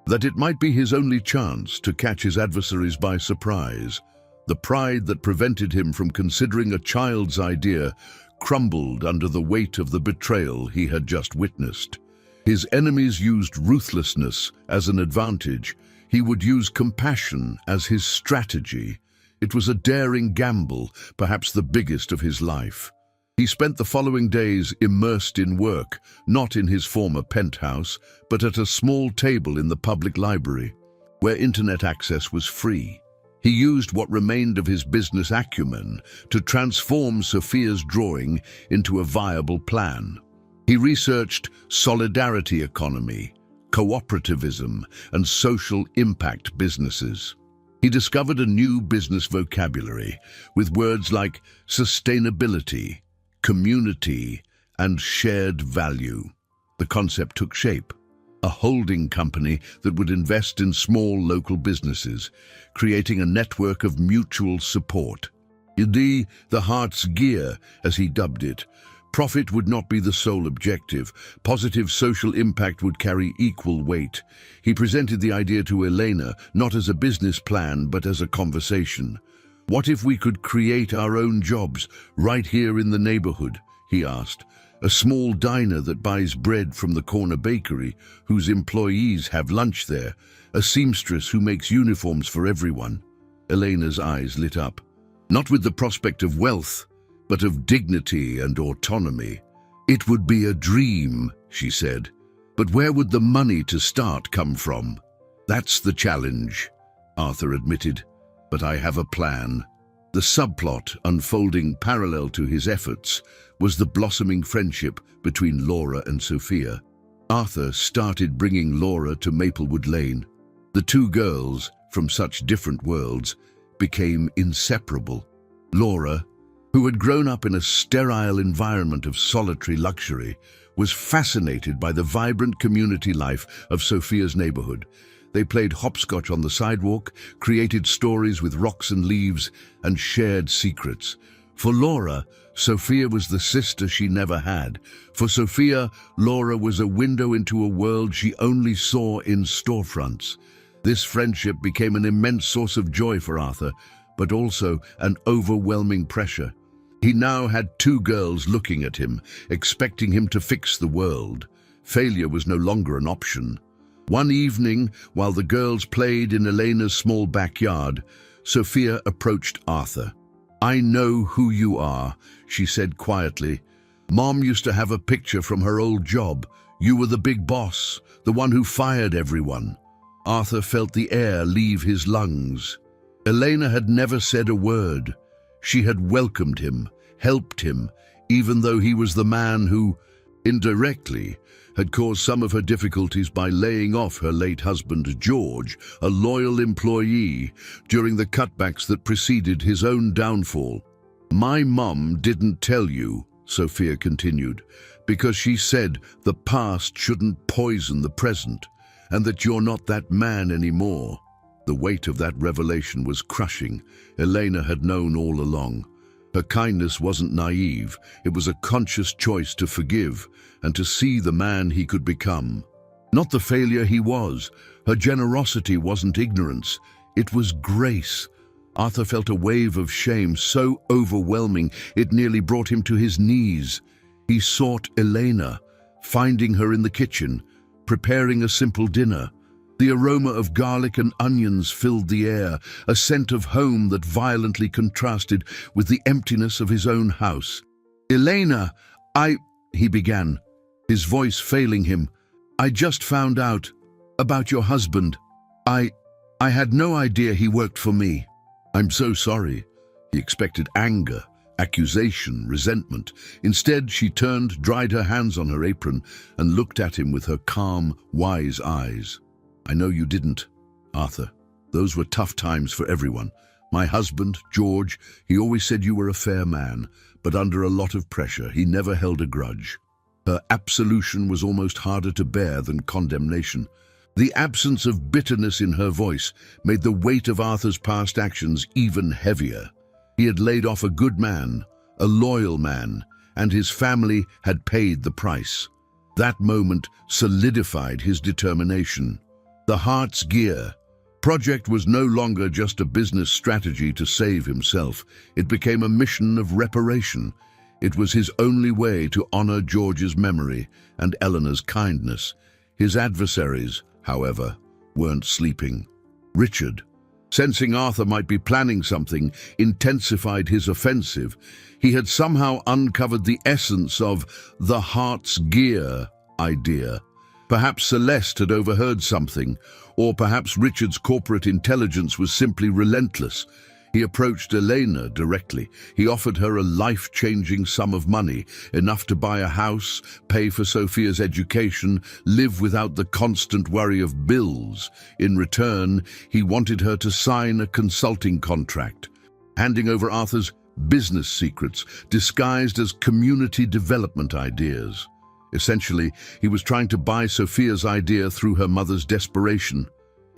that it might be his only chance to catch his adversaries by surprise. The pride that prevented him from considering a child's idea crumbled under the weight of the betrayal he had just witnessed. His enemies used ruthlessness as an advantage. He would use compassion as his strategy. It was a daring gamble, perhaps the biggest of his life. He spent the following days immersed in work, not in his former penthouse, but at a small table in the public library, where internet access was free. He used what remained of his business acumen to transform Sophia's drawing into a viable plan. He researched solidarity economy, cooperativism, and social impact businesses. He discovered a new business vocabulary with words like sustainability, community, and shared value. The concept took shape. A holding company that would invest in small local businesses, creating a network of mutual support. The heart's gear, as he dubbed it. Profit would not be the sole objective. Positive social impact would carry equal weight. He presented the idea to Elena, not as a business plan, but as a conversation. What if we could create our own jobs right here in the neighborhood, he asked. A small diner that buys bread from the corner bakery, whose employees have lunch there. A seamstress who makes uniforms for everyone. Elena's eyes lit up. Not with the prospect of wealth, but of dignity and autonomy. It would be a dream, she said. But where would the money to start come from? That's the challenge, Arthur admitted. But I have a plan. The subplot unfolding parallel to his efforts was the blossoming friendship between Laura and Sophia. Arthur started bringing Laura to Maplewood Lane. The two girls, from such different worlds, became inseparable. Laura, who had grown up in a sterile environment of solitary luxury, was fascinated by the vibrant community life of Sophia's neighborhood. They played hopscotch on the sidewalk, created stories with rocks and leaves, and shared secrets. For Laura, Sophia was the sister she never had. For Sophia, Laura was a window into a world she only saw in storefronts. This friendship became an immense source of joy for Arthur, but also an overwhelming pressure. He now had two girls looking at him, expecting him to fix the world. Failure was no longer an option. One evening, while the girls played in Elena's small backyard, Sophia approached Arthur. "I know who you are," she said quietly. "Mom used to have a picture from her old job. You were the big boss, the one who fired everyone." Arthur felt the air leave his lungs. Elena had never said a word. She had welcomed him, helped him, even though he was the man who, indirectly, had caused some of her difficulties by laying off her late husband, George, a loyal employee, during the cutbacks that preceded his own downfall. "My mum didn't tell you," Sophia continued, "because she said the past shouldn't poison the present, and that you're not that man anymore." The weight of that revelation was crushing. Elena had known all along. Her kindness wasn't naive. It was a conscious choice to forgive and to see the man he could become. Not the failure he was. Her generosity wasn't ignorance. It was grace. Arthur felt a wave of shame so overwhelming it nearly brought him to his knees. He sought Elena, finding her in the kitchen, preparing a simple dinner. The aroma of garlic and onions filled the air, a scent of home that violently contrasted with the emptiness of his own house. "Elena, he began, his voice failing him. "I just found out about your husband. I had no idea he worked for me." "I'm so sorry." He expected anger, accusation, resentment. Instead, she turned, dried her hands on her apron, and looked at him with her calm, wise eyes. "I know you didn't, Arthur. Those were tough times for everyone. My husband, George, he always said you were a fair man, but under a lot of pressure, he never held a grudge." Her absolution was almost harder to bear than condemnation. The absence of bitterness in her voice made the weight of Arthur's past actions even heavier. He had laid off a good man, a loyal man, and his family had paid the price. That moment solidified his determination. The heart's gear. Project was no longer just a business strategy to save himself. It became a mission of reparation. It was his only way to honor George's memory and Eleanor's kindness. His adversaries, however, weren't sleeping. Richard, Sensing Arthur might be planning something intensified his offensive. He had somehow uncovered the essence of the heart's gear idea. Perhaps Celeste had overheard something, or perhaps Richard's corporate intelligence was simply relentless. He approached Elena directly. He offered her a life-changing sum of money, enough to buy a house, pay for Sophia's education, live without the constant worry of bills. In return, he wanted her to sign a consulting contract, handing over Arthur's business secrets, disguised as community development ideas. Essentially, he was trying to buy Sophia's idea through her mother's desperation.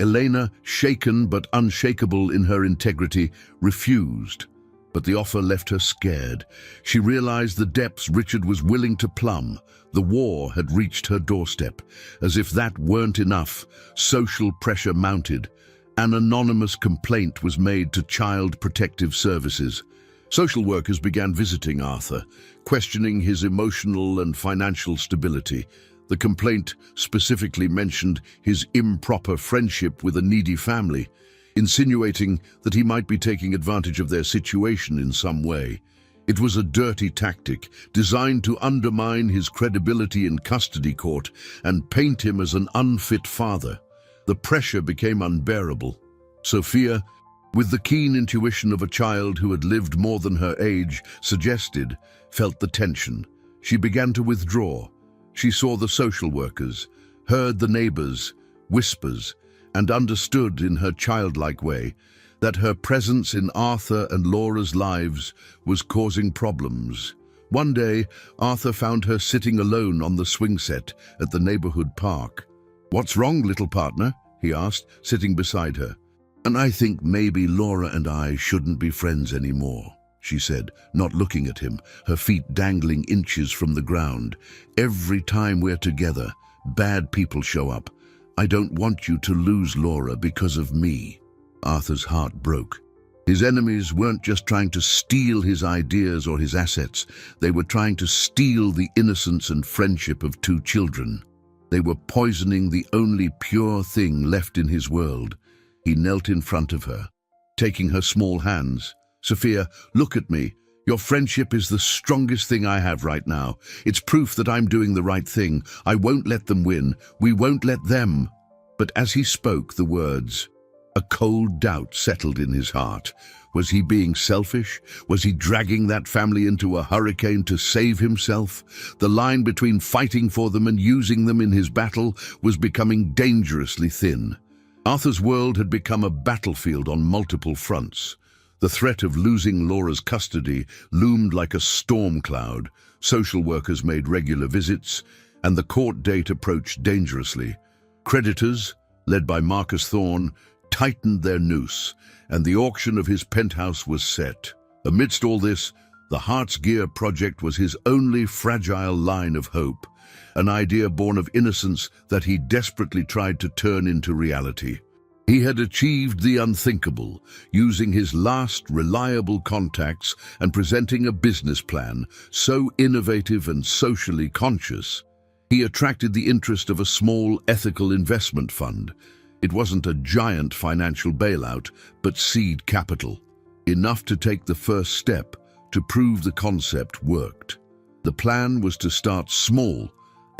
Elena, shaken but unshakable in her integrity, refused. But the offer left her scared. She realized the depths Richard was willing to plumb. The war had reached her doorstep. As if that weren't enough, social pressure mounted. An anonymous complaint was made to Child Protective Services. Social workers began visiting Arthur, questioning his emotional and financial stability. The complaint specifically mentioned his improper friendship with a needy family, insinuating that he might be taking advantage of their situation in some way. It was a dirty tactic designed to undermine his credibility in custody court and paint him as an unfit father. The pressure became unbearable. Sophia, with the keen intuition of a child who had lived more than her age suggested, felt the tension. She began to withdraw. She saw the social workers, heard the neighbors, whispers, and understood in her childlike way that her presence in Arthur and Laura's lives was causing problems. One day, Arthur found her sitting alone on the swing set at the neighborhood park. "What's wrong, little partner?" he asked, sitting beside her. "And I think maybe Laura and I shouldn't be friends anymore," she said, not looking at him, her feet dangling inches from the ground. "Every time we're together, bad people show up. I don't want you to lose Laura because of me." Arthur's heart broke. His enemies weren't just trying to steal his ideas or his assets. They were trying to steal the innocence and friendship of two children. They were poisoning the only pure thing left in his world. He knelt in front of her, taking her small hands. "Sophia, look at me. Your friendship is the strongest thing I have right now. It's proof that I'm doing the right thing. I won't let them win. We won't let them." But as he spoke the words, a cold doubt settled in his heart. Was he being selfish? Was he dragging that family into a hurricane to save himself? The line between fighting for them and using them in his battle was becoming dangerously thin. Arthur's world had become a battlefield on multiple fronts. The threat of losing Laura's custody loomed like a storm cloud. Social workers made regular visits, and the court date approached dangerously. Creditors, led by Marcus Thorne, tightened their noose, and the auction of his penthouse was set. Amidst all this, the Heart's Gear project was his only fragile line of hope, an idea born of innocence that he desperately tried to turn into reality. He had achieved the unthinkable, using his last reliable contacts and presenting a business plan so innovative and socially conscious. He attracted the interest of a small ethical investment fund. It wasn't a giant financial bailout, but seed capital, enough to take the first step to prove the concept worked. The plan was to start small,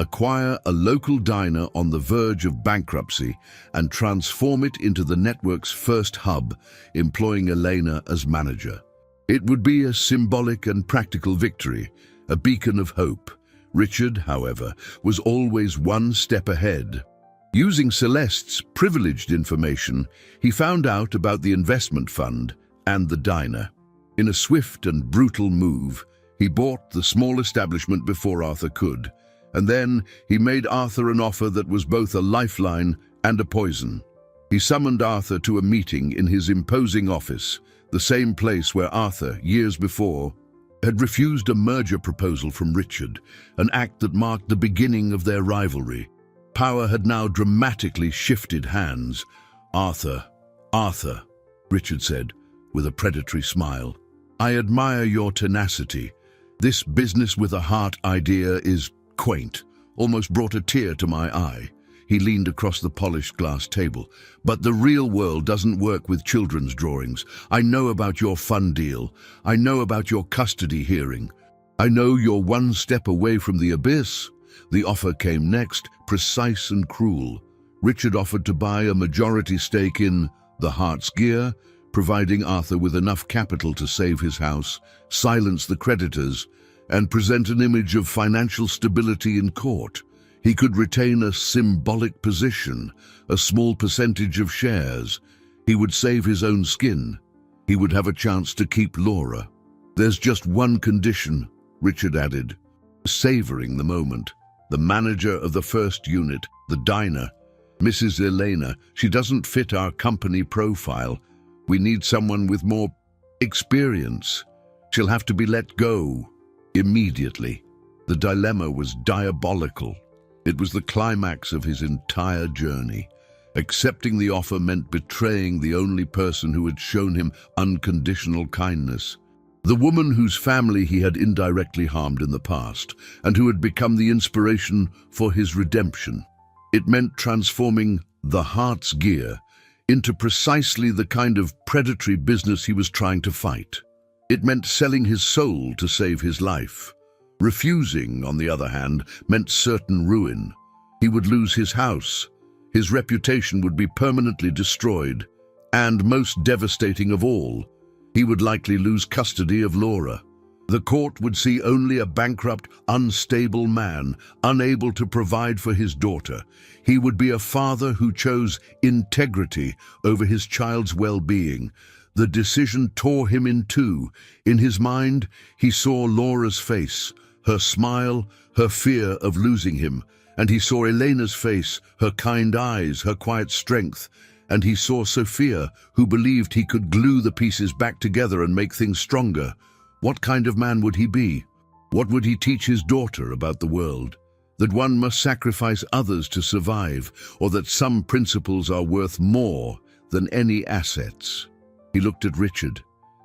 acquire a local diner on the verge of bankruptcy, and transform it into the network's first hub, employing Elena as manager. It would be a symbolic and practical victory, a beacon of hope. Richard, however, was always one step ahead. Using Celeste's privileged information, he found out about the investment fund and the diner. In a swift and brutal move, he bought the small establishment before Arthur could. And then he made Arthur an offer that was both a lifeline and a poison. He summoned Arthur to a meeting in his imposing office, the same place where Arthur, years before, had refused a merger proposal from Richard, an act that marked the beginning of their rivalry. Power had now dramatically shifted hands. "Arthur, Arthur," Richard said, with a predatory smile, "I admire your tenacity. This business with a heart idea is quaint, almost brought a tear to my eye. He leaned across the polished glass table. "But the real world doesn't work with children's drawings. I know about your fun deal. I know about your custody hearing. I know you're one step away from the abyss." The offer came next, precise and cruel. Richard offered to buy a majority stake in the Heart's Gear, providing Arthur with enough capital to save his house, silence the creditors, and present an image of financial stability in court. He could retain a symbolic position, a small percentage of shares. He would save his own skin. He would have a chance to keep Laura. "There's just one condition," Richard added, savoring the moment. "The manager of the first unit, the diner, Mrs. Elena, she doesn't fit our company profile. We need someone with more experience. She'll have to be let go immediately." The dilemma was diabolical. It was the climax of his entire journey. Accepting the offer meant betraying the only person who had shown him unconditional kindness. The woman whose family he had indirectly harmed in the past, and who had become the inspiration for his redemption. It meant transforming the Heart's Gear into precisely the kind of predatory business he was trying to fight. It meant selling his soul to save his life. Refusing, on the other hand, meant certain ruin. He would lose his house. His reputation would be permanently destroyed. And most devastating of all, he would likely lose custody of Laura. The court would see only a bankrupt, unstable man, unable to provide for his daughter. He would be a father who chose integrity over his child's well-being. The decision tore him in two. In his mind, he saw Laura's face, her smile, her fear of losing him. And he saw Elena's face, her kind eyes, her quiet strength. And he saw Sophia, who believed he could glue the pieces back together and make things stronger. What kind of man would he be? What would he teach his daughter about the world? That one must sacrifice others to survive, or that some principles are worth more than any assets. He looked at Richard,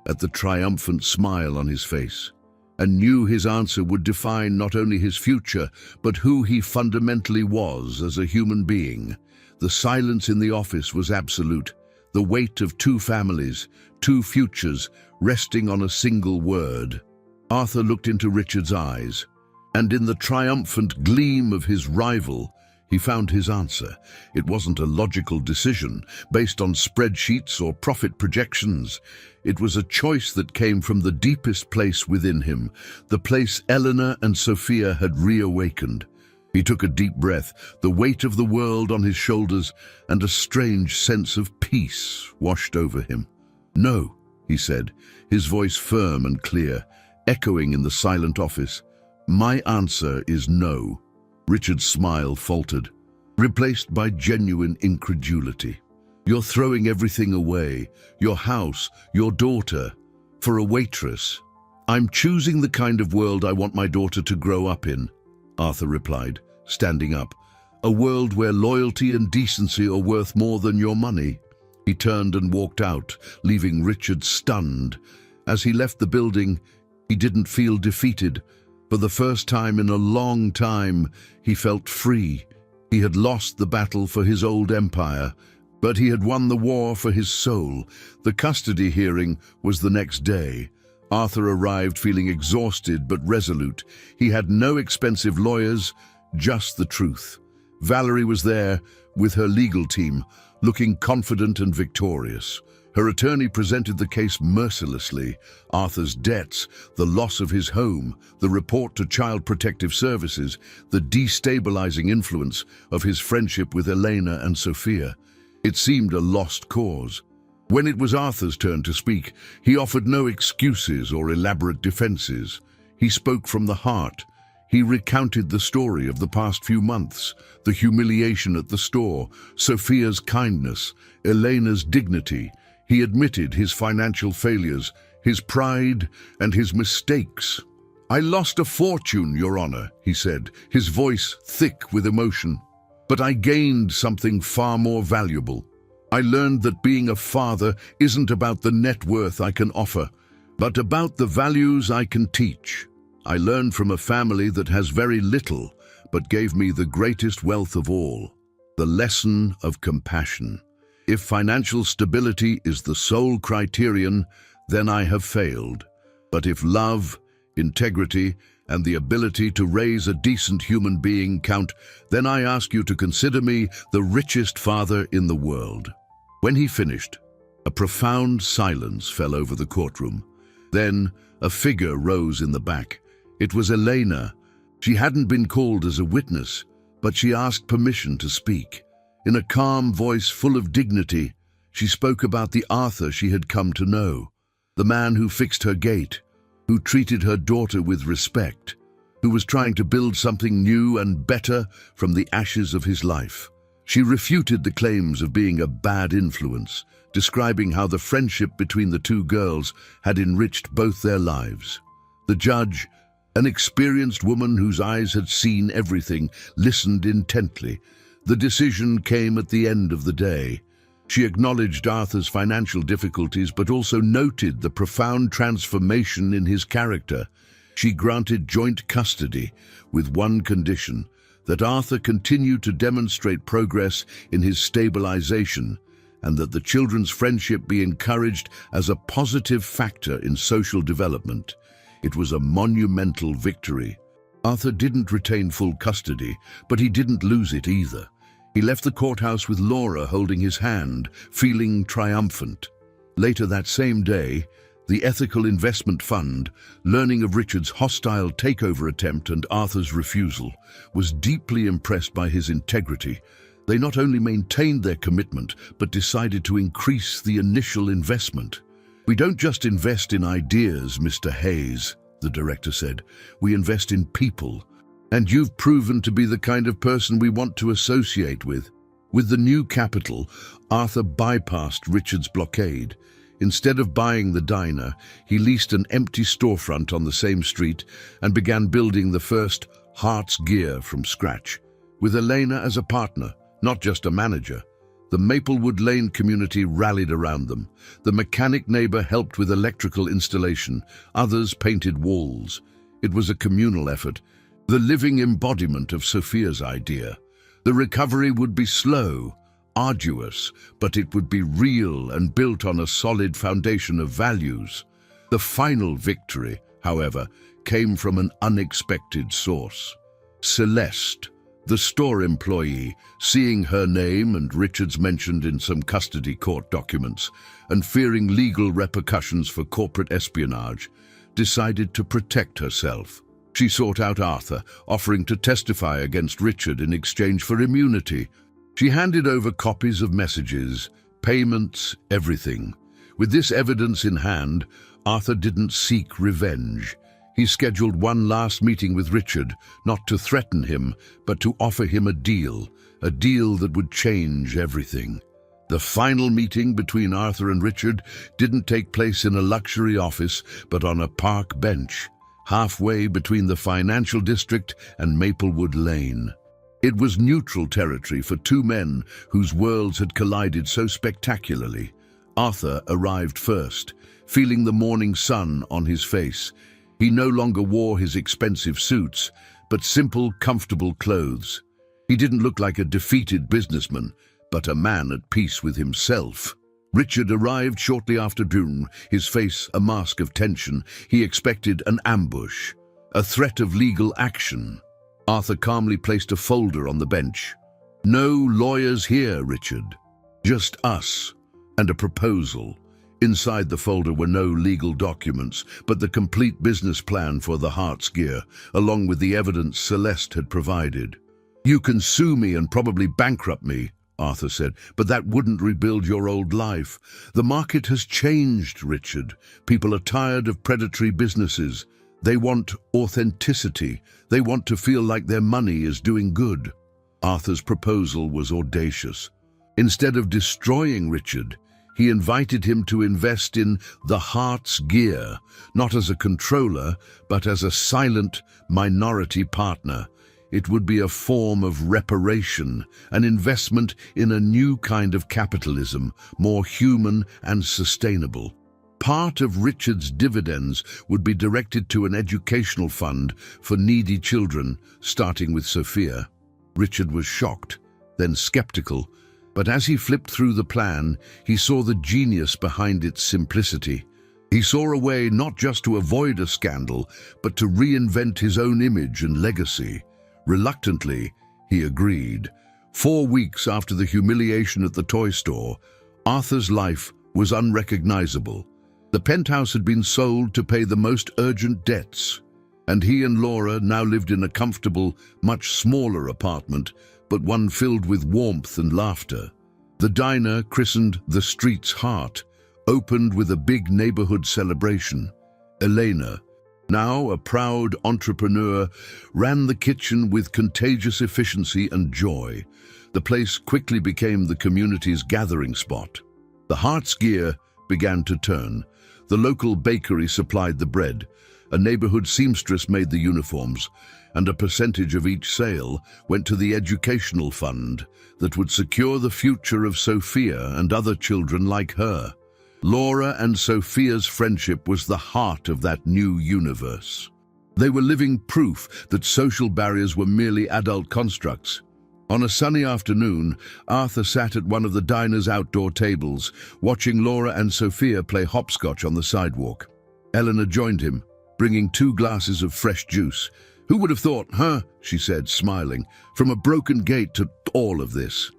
at the triumphant smile on his face, and knew his answer would define not only his future, but who he fundamentally was as a human being. The silence in the office was absolute, the weight of two families, two futures, resting on a single word. Arthur looked into Richard's eyes, and in the triumphant gleam of his rival, he found his answer. It wasn't a logical decision based on spreadsheets or profit projections. It was a choice that came from the deepest place within him, the place Eleanor and Sophia had reawakened. He took a deep breath, the weight of the world on his shoulders, and a strange sense of peace washed over him. "No," he said, his voice firm and clear, echoing in the silent office. "My answer is no." Richard's smile faltered, replaced by genuine incredulity. "You're throwing everything away, your house, your daughter, for a waitress." "I'm choosing the kind of world I want my daughter to grow up in," Arthur replied, standing up. "A world where loyalty and decency are worth more than your money." He turned and walked out, leaving Richard stunned. As he left the building, he didn't feel defeated. For the first time in a long time, he felt free. He had lost the battle for his old empire, but he had won the war for his soul. The custody hearing was the next day. Arthur arrived feeling exhausted but resolute. He had no expensive lawyers, just the truth. Valerie was there with her legal team, looking confident and victorious. Her attorney presented the case mercilessly. Arthur's debts, the loss of his home, the report to Child Protective Services, the destabilizing influence of his friendship with Elena and Sophia. It seemed a lost cause. When it was Arthur's turn to speak, he offered no excuses or elaborate defenses. He spoke from the heart. He recounted the story of the past few months, the humiliation at the store, Sophia's kindness, Elena's dignity. He admitted his financial failures, his pride, and his mistakes. "I lost a fortune, Your Honor," he said, his voice thick with emotion. "But I gained something far more valuable. I learned that being a father isn't about the net worth I can offer, but about the values I can teach. I learned from a family that has very little, but gave me the greatest wealth of all, The lesson of compassion. If financial stability is the sole criterion, then I have failed. But if love, integrity, and the ability to raise a decent human being count, then I ask you to consider me the richest father in the world." When he finished, a profound silence fell over the courtroom. Then a figure rose in the back. It was Elena. She hadn't been called as a witness, but she asked permission to speak. In a calm voice full of dignity, she spoke about the Arthur she had come to know, the man who fixed her gate, who treated her daughter with respect, who was trying to build something new and better from the ashes of his life. She refuted the claims of being a bad influence, describing how the friendship between the two girls had enriched both their lives. The judge, an experienced woman whose eyes had seen everything, listened intently. The decision came at the end of the day. She acknowledged Arthur's financial difficulties, but also noted the profound transformation in his character. She granted joint custody with one condition: that Arthur continue to demonstrate progress in his stabilization, and that the children's friendship be encouraged as a positive factor in social development. It was a monumental victory. Arthur didn't retain full custody, but he didn't lose it either. He left the courthouse with Laura holding his hand, feeling triumphant. Later that same day, the Ethical Investment Fund, learning of Richard's hostile takeover attempt and Arthur's refusal, was deeply impressed by his integrity. They not only maintained their commitment, but decided to increase the initial investment. "We don't just invest in ideas, Mr. Hayes," the director said. "We invest in people. And you've proven to be the kind of person we want to associate with." With the new capital, Arthur bypassed Richard's blockade. Instead of buying the diner, he leased an empty storefront on the same street and began building the first Heart's Gear from scratch, with Elena as a partner, not just a manager. The Maplewood Lane community rallied around them. The mechanic neighbor helped with electrical installation. Others painted walls. It was a communal effort, the living embodiment of Sophia's idea. The recovery would be slow, arduous, but it would be real and built on a solid foundation of values. The final victory, however, came from an unexpected source. Celeste, the store employee, seeing her name and Richard's mentioned in some custody court documents, and fearing legal repercussions for corporate espionage, decided to protect herself. She sought out Arthur, offering to testify against Richard in exchange for immunity. She handed over copies of messages, payments, everything. With this evidence in hand, Arthur didn't seek revenge. He scheduled one last meeting with Richard, not to threaten him, but to offer him a deal that would change everything. The final meeting between Arthur and Richard didn't take place in a luxury office, but on a park bench, halfway between the financial district and Maplewood Lane. It was neutral territory for two men whose worlds had collided so spectacularly. Arthur arrived first, feeling the morning sun on his face. He no longer wore his expensive suits, but simple, comfortable clothes. He didn't look like a defeated businessman, but a man at peace with himself. Richard arrived shortly after noon, his face a mask of tension. He expected an ambush, a threat of legal action. Arthur calmly placed a folder on the bench. "No lawyers here, Richard. Just us, and a proposal." Inside the folder were no legal documents, but the complete business plan for the Heart's Gear, along with the evidence Celeste had provided. "You can sue me and probably bankrupt me," Arthur said, "but that wouldn't rebuild your old life. The market has changed, Richard. People are tired of predatory businesses. They want authenticity. They want to feel like their money is doing good." Arthur's proposal was audacious. Instead of destroying Richard, he invited him to invest in the Heart's Gear, not as a controller, but as a silent minority partner. It would be a form of reparation, an investment in a new kind of capitalism, more human and sustainable. Part of Richard's dividends would be directed to an educational fund for needy children, starting with Sophia. Richard was shocked. then skeptical. But as he flipped through the plan, he saw the genius behind its simplicity. He saw a way not just to avoid a scandal, but to reinvent his own image and legacy. Reluctantly, he agreed. 4 weeks after the humiliation at the toy store, Arthur's life was unrecognizable. The penthouse had been sold to pay the most urgent debts, and he and Laura now lived in a comfortable, much smaller apartment, but one filled with warmth and laughter. The diner, christened the Street's Heart, opened with a big neighborhood celebration. Elena, now a proud entrepreneur, ran the kitchen with contagious efficiency and joy. The place quickly became the community's gathering spot. The Heart's gear began to turn. The local bakery supplied the bread, a neighborhood seamstress made the uniforms, and a percentage of each sale went to the educational fund that would secure the future of Sophia and other children like her. Laura and Sophia's friendship was the heart of that new universe. They were living proof that social barriers were merely adult constructs. On a sunny afternoon, Arthur sat at one of the diner's outdoor tables, watching Laura and Sophia play hopscotch on the sidewalk. Eleanor joined him, bringing 2 glasses of fresh juice. "Who would have thought, huh?" she said, smiling. "From a broken gate to all of this."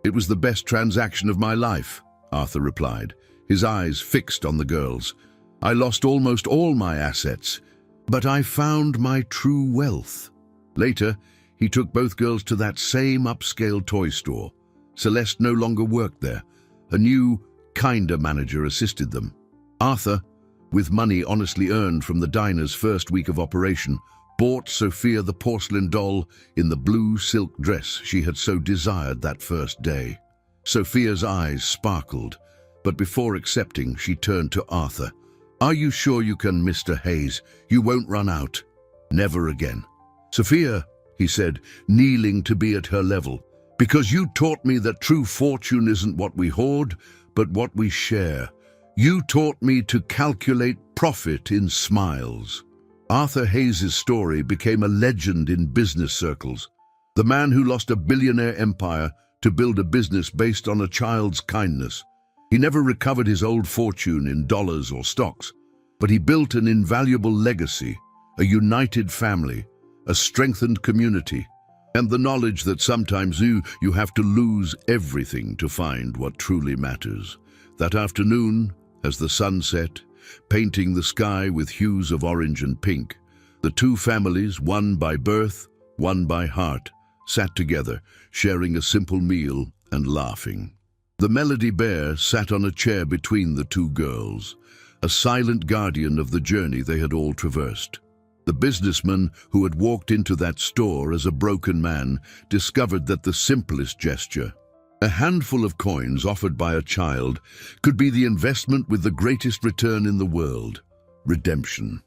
"It was the best transaction of my life," Arthur replied, his eyes fixed on the girls. "I lost almost all my assets, but I found my true wealth." Later, he took both girls to that same upscale toy store. Celeste no longer worked there. A new, kinder manager assisted them. Arthur, with money honestly earned from the diner's first week of operation, bought Sophia the porcelain doll in the blue silk dress she had so desired that first day. Sophia's eyes sparkled, but before accepting, she turned to Arthur. "Are you sure you can, Mr. Hayes? You won't run out." "Never again." "Sophia," he said, kneeling to be at her level, "because you taught me that true fortune isn't what we hoard, but what we share. You taught me to calculate profit in smiles." Arthur Hayes' story became a legend in business circles. The man who lost a billionaire empire to build a business based on a child's kindness. He never recovered his old fortune in dollars or stocks, but he built an invaluable legacy, a united family, a strengthened community, and the knowledge that sometimes you have to lose everything to find what truly matters. That afternoon, as the sun set, painting the sky with hues of orange and pink, the 2 families, one by birth, one by heart, sat together, sharing a simple meal and laughing. The Melody Bear sat on a chair between the 2 girls, a silent guardian of the journey they had all traversed. The businessman who had walked into that store as a broken man discovered that the simplest gesture, a handful of coins offered by a child, could be the investment with the greatest return in the world: redemption.